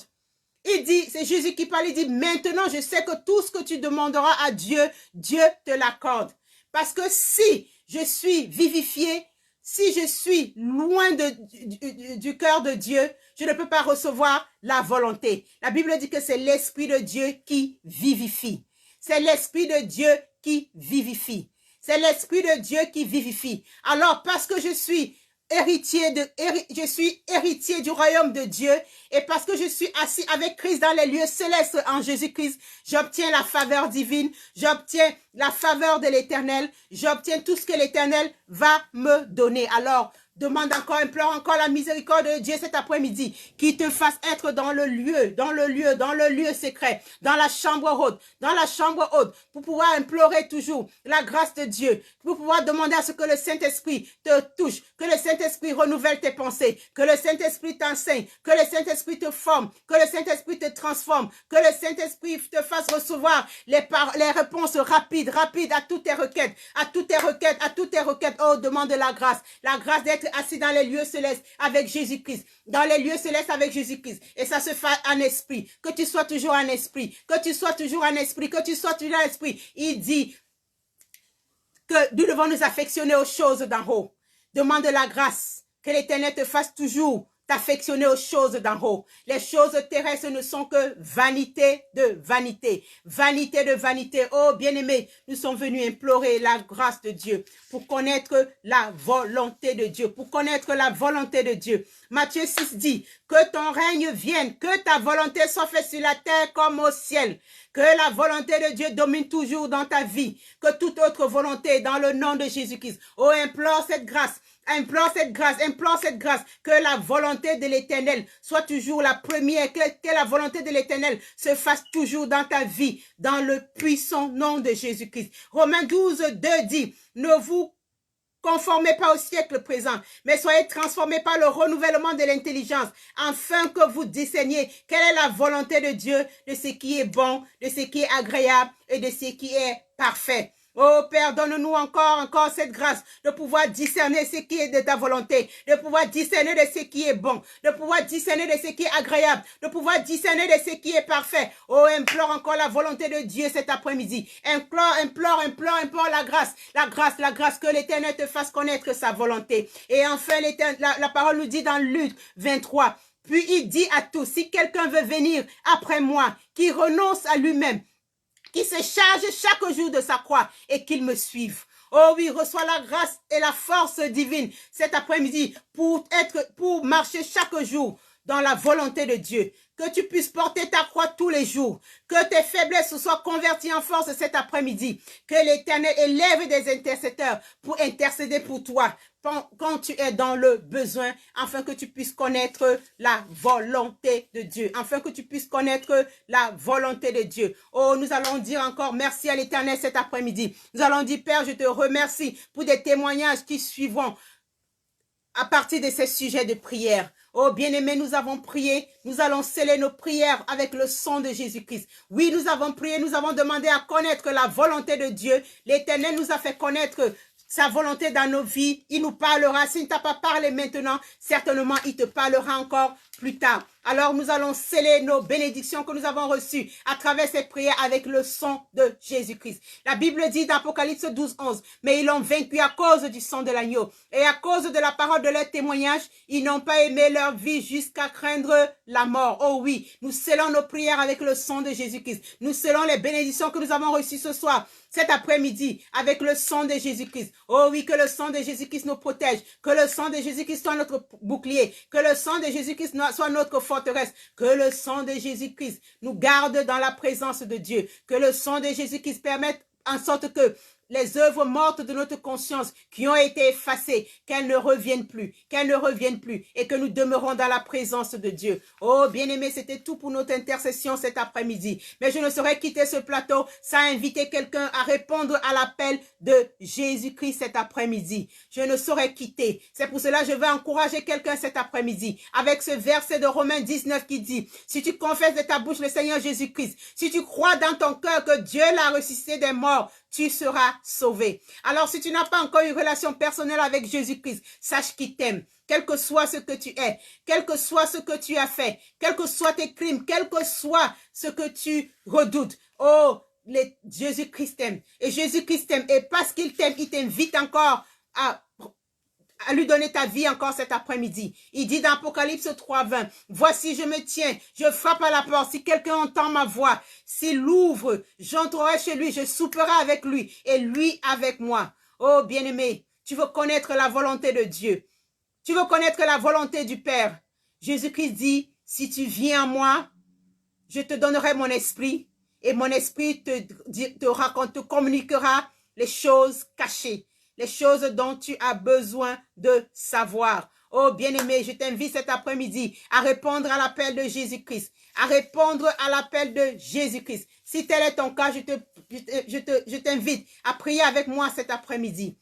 Il dit, c'est Jésus qui parle, il dit, maintenant je sais que tout ce que tu demanderas à Dieu, Dieu te l'accorde. Parce que si je suis vivifié, si je suis loin du cœur de Dieu, je ne peux pas recevoir la volonté. La Bible dit que c'est l'Esprit de Dieu qui vivifie. C'est l'Esprit de Dieu qui vivifie. C'est l'Esprit de Dieu qui vivifie. Alors, parce que je suis héritier du royaume de Dieu et parce que je suis assis avec Christ dans les lieux célestes en Jésus-Christ, j'obtiens la faveur divine, j'obtiens la faveur de l'Éternel, j'obtiens tout ce que l'Éternel va me donner. Alors, demande encore, implore encore la miséricorde de Dieu cet après-midi, qui te fasse être dans le lieu secret, dans la chambre haute, pour pouvoir implorer toujours la grâce de Dieu, pour pouvoir demander à ce que le Saint-Esprit te touche, que le Saint-Esprit renouvelle tes pensées, que le Saint-Esprit t'enseigne, que le Saint-Esprit te forme, que le Saint-Esprit te transforme, que le Saint-Esprit te fasse recevoir les réponses rapides à toutes tes requêtes, à toutes tes requêtes. Oh, demande la grâce d'être être assis dans les lieux célestes avec Jésus-Christ. Dans les lieux célestes avec Jésus-Christ. Et ça se fait en esprit. Que tu sois toujours en esprit. Que tu sois toujours en esprit. Que tu sois toujours en esprit. Il dit que nous devons nous affectionner aux choses d'en haut. Demande la grâce. Que l'Éternel te fasse toujours t'affectionner aux choses d'en haut. Les choses terrestres ne sont que vanité de vanité. Vanité de vanité. Oh, bien-aimés, nous sommes venus implorer la grâce de Dieu pour connaître la volonté de Dieu. Pour connaître la volonté de Dieu. Matthieu 6 dit que ton règne vienne, que ta volonté soit faite sur la terre comme au ciel. Que la volonté de Dieu domine toujours dans ta vie. Que toute autre volonté dans le nom de Jésus-Christ. Oh, implore cette grâce. Implore cette grâce, que la volonté de l'Éternel soit toujours la première, que la volonté de l'Éternel se fasse toujours dans ta vie, dans le puissant nom de Jésus-Christ. Romains 12, 2 dit, ne vous conformez pas au siècle présent, mais soyez transformés par le renouvellement de l'intelligence, afin que vous discerniez quelle est la volonté de Dieu, de ce qui est bon, de ce qui est agréable et de ce qui est parfait. Oh Père, donne-nous encore cette grâce de pouvoir discerner ce qui est de ta volonté, de pouvoir discerner de ce qui est bon, de pouvoir discerner de ce qui est agréable, de pouvoir discerner de ce qui est parfait. Oh, implore encore la volonté de Dieu cet après-midi. Implore la grâce, que l'Éternel te fasse connaître sa volonté. Et enfin, la parole nous dit dans Luc 23, puis il dit à tous, si quelqu'un veut venir après moi, qu'il renonce à lui-même, qui se charge chaque jour de sa croix et qu'il me suive. Oh oui, reçois la grâce et la force divine cet après-midi pour marcher chaque jour dans la volonté de Dieu. Que tu puisses porter ta croix tous les jours. Que tes faiblesses soient converties en force cet après-midi. Que l'Éternel élève des intercesseurs pour intercéder pour toi quand tu es dans le besoin, afin que tu puisses connaître la volonté de Dieu. Afin que tu puisses connaître la volonté de Dieu. Oh, nous allons dire encore merci à l'Éternel cet après-midi. Nous allons dire, Père, je te remercie pour des témoignages qui suivront à partir de ces sujets de prière. Oh bien-aimés, nous avons prié, nous allons sceller nos prières avec le sang de Jésus-Christ. Oui, nous avons prié, nous avons demandé à connaître la volonté de Dieu. L'Éternel nous a fait connaître sa volonté dans nos vies. Il nous parlera. S'il ne t'a pas parlé maintenant, certainement il te parlera encore plus tard. Alors nous allons sceller nos bénédictions que nous avons reçues à travers cette prière avec le sang de Jésus-Christ. La Bible dit dans Apocalypse 12, 11, mais ils l'ont vaincu à cause du sang de l'agneau et à cause de la parole de leur témoignage, ils n'ont pas aimé leur vie jusqu'à craindre la mort. Oh oui, nous scellons nos prières avec le sang de Jésus-Christ. Nous scellons les bénédictions que nous avons reçues ce soir, cet après-midi, avec le sang de Jésus-Christ. Oh oui, que le sang de Jésus-Christ nous protège, que le sang de Jésus-Christ soit notre bouclier, que le sang de Jésus-Christ soit notre forteresse, que le sang de Jésus-Christ nous garde dans la présence de Dieu, que le sang de Jésus-Christ permette en sorte que les œuvres mortes de notre conscience qui ont été effacées, qu'elles ne reviennent plus, et que nous demeurons dans la présence de Dieu. Oh, bien-aimé, c'était tout pour notre intercession cet après-midi. Mais je ne saurais quitter ce plateau sans inviter quelqu'un à répondre à l'appel de Jésus-Christ cet après-midi. Je ne saurais quitter. C'est pour cela que je vais encourager quelqu'un cet après-midi avec ce verset de Romains 19 qui dit, si tu confesses de ta bouche le Seigneur Jésus-Christ, si tu crois dans ton cœur que Dieu l'a ressuscité des morts, tu seras sauvé. Alors, si tu n'as pas encore une relation personnelle avec Jésus-Christ, sache qu'il t'aime. Quel que soit ce que tu es, quel que soit ce que tu as fait, quels que soient tes crimes, quel que soit ce que tu redoutes. Oh, Jésus-Christ t'aime. Et Jésus-Christ t'aime. Et parce qu'il t'aime, il t'invite encore à lui donner ta vie encore cet après-midi. Il dit dans Apocalypse 3:20, voici je me tiens, je frappe à la porte, si quelqu'un entend ma voix, s'il l'ouvre, j'entrerai chez lui, je souperai avec lui et lui avec moi. Oh bien-aimé, tu veux connaître la volonté de Dieu, tu veux connaître la volonté du Père. Jésus-Christ dit, si tu viens à moi, je te donnerai mon esprit et mon esprit te communiquera les choses cachées. Les choses dont tu as besoin de savoir. Oh bien-aimé, je t'invite cet après-midi à répondre à l'appel de Jésus-Christ. À répondre à l'appel de Jésus-Christ. Si tel est ton cas, je t'invite à prier avec moi cet après-midi.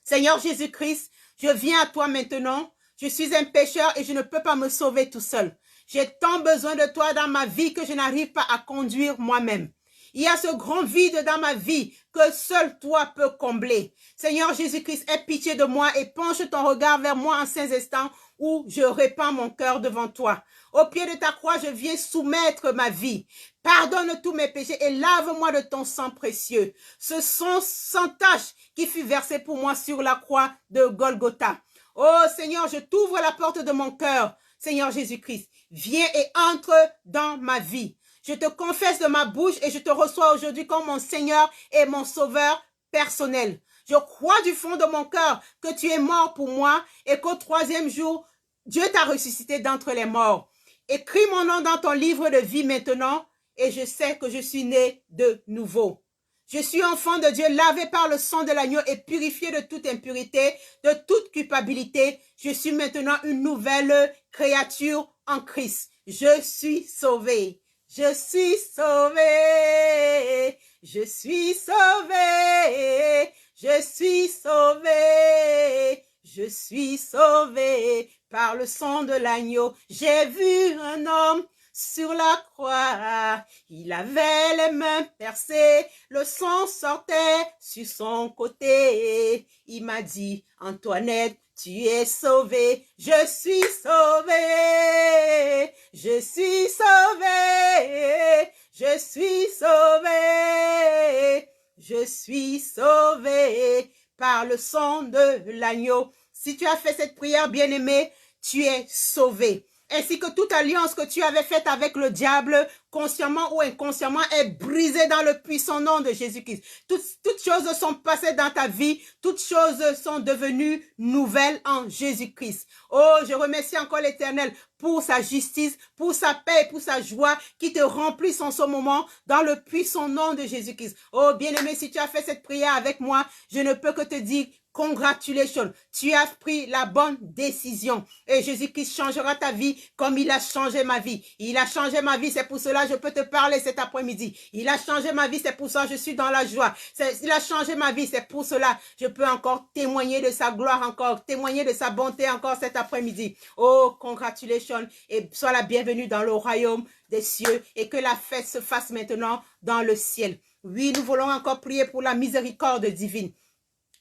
Seigneur Jésus-Christ, je viens à toi maintenant. Je suis un pécheur et je ne peux pas me sauver tout seul. J'ai tant besoin de toi dans ma vie que je n'arrive pas à conduire moi-même. Il y a ce grand vide dans ma vie que seul toi peux combler. Seigneur Jésus-Christ, aie pitié de moi et penche ton regard vers moi en ces instants où je répands mon cœur devant toi. Au pied de ta croix, je viens soumettre ma vie. Pardonne tous mes péchés et lave-moi de ton sang précieux. Ce sang sans tache qui fut versé pour moi sur la croix de Golgotha. Oh Seigneur, je t'ouvre la porte de mon cœur. Seigneur Jésus-Christ, viens et entre dans ma vie. Je te confesse de ma bouche et je te reçois aujourd'hui comme mon Seigneur et mon Sauveur personnel. Je crois du fond de mon cœur que tu es mort pour moi et qu'au 3e jour, Dieu t'a ressuscité d'entre les morts. Écris mon nom dans ton livre de vie maintenant et je sais que je suis né de nouveau. Je suis enfant de Dieu, lavé par le sang de l'agneau et purifié de toute impurité, de toute culpabilité. Je suis maintenant une nouvelle créature en Christ. Je suis sauvé. Je suis sauvé. Je suis sauvé. Je suis sauvé. Je suis sauvé par le sang de l'agneau. J'ai vu un homme sur la croix, il avait les mains percées, le sang sortait sur son côté. Il m'a dit, Antoinette, tu es sauvée, je suis sauvée, je suis sauvée, je suis sauvée, je suis sauvée par le sang de l'agneau. Si tu as fait cette prière, bien-aimé, tu es sauvé. Ainsi que toute alliance que tu avais faite avec le diable, consciemment ou inconsciemment, est brisée dans le puissant nom de Jésus-Christ. Toutes choses sont passées dans ta vie, toutes choses sont devenues nouvelles en Jésus-Christ. Oh, je remercie encore l'Éternel pour sa justice, pour sa paix et pour sa joie qui te remplissent en ce moment dans le puissant nom de Jésus-Christ. Oh, bien-aimé, si tu as fait cette prière avec moi, je ne peux que te dire congratulations, tu as pris la bonne décision et Jésus-Christ changera ta vie comme il a changé ma vie. Il a changé ma vie, c'est pour cela que je peux te parler cet après-midi. Il a changé ma vie, c'est pour ça que je suis dans la joie. Il a changé ma vie, c'est pour cela que je peux encore témoigner de sa gloire encore, témoigner de sa bonté encore cet après-midi. Oh, congratulations et sois la bienvenue dans le royaume des cieux et que la fête se fasse maintenant dans le ciel. Oui, nous voulons encore prier pour la miséricorde divine.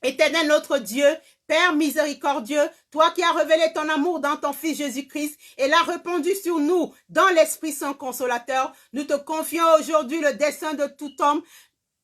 Éternel notre Dieu, Père miséricordieux, toi qui as révélé ton amour dans ton Fils Jésus-Christ et l'as répandu sur nous dans l'Esprit Saint Consolateur, nous te confions aujourd'hui le dessein de tout homme.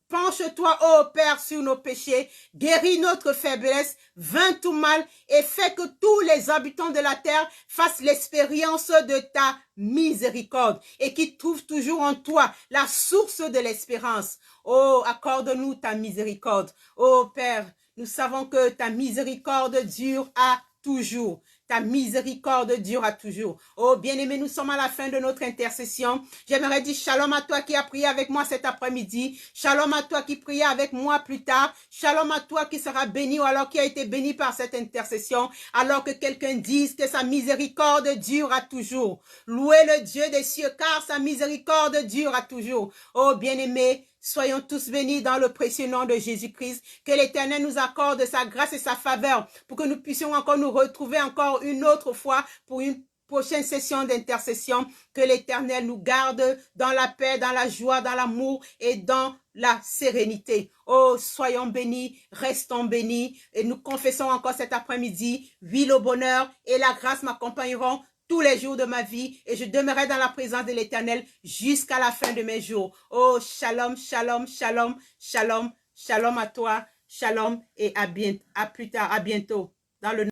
Penche-toi, ô Père, sur nos péchés, guéris notre faiblesse, vainc tout mal et fais que tous les habitants de la terre fassent l'expérience de ta miséricorde et qu'ils trouvent toujours en toi la source de l'espérance. Oh, accorde-nous ta miséricorde. Oh Père, nous savons que ta miséricorde dure à toujours. Ta miséricorde dure à toujours. Oh, bien-aimé, nous sommes à la fin de notre intercession. J'aimerais dire shalom à toi qui as prié avec moi cet après-midi. Shalom à toi qui priait avec moi plus tard. Shalom à toi qui sera béni ou alors qui a été béni par cette intercession. Alors que quelqu'un dise que sa miséricorde dure à toujours. Louez le Dieu des cieux car sa miséricorde dure à toujours. Oh, bien-aimé, soyons tous bénis dans le précieux nom de Jésus-Christ. Que l'Éternel nous accorde sa grâce et sa faveur pour que nous puissions encore nous retrouver encore une autre fois pour une prochaine session d'intercession. Que l'Éternel nous garde dans la paix, dans la joie, dans l'amour et dans la sérénité. Oh, soyons bénis, restons bénis et nous confessons encore cet après-midi. Oui, le bonheur et la grâce m'accompagneront tous les jours de ma vie et je demeurerai dans la présence de l'Éternel jusqu'à la fin de mes jours. Oh, shalom, shalom, shalom, shalom, shalom à toi, shalom et à plus tard, à bientôt. Dans le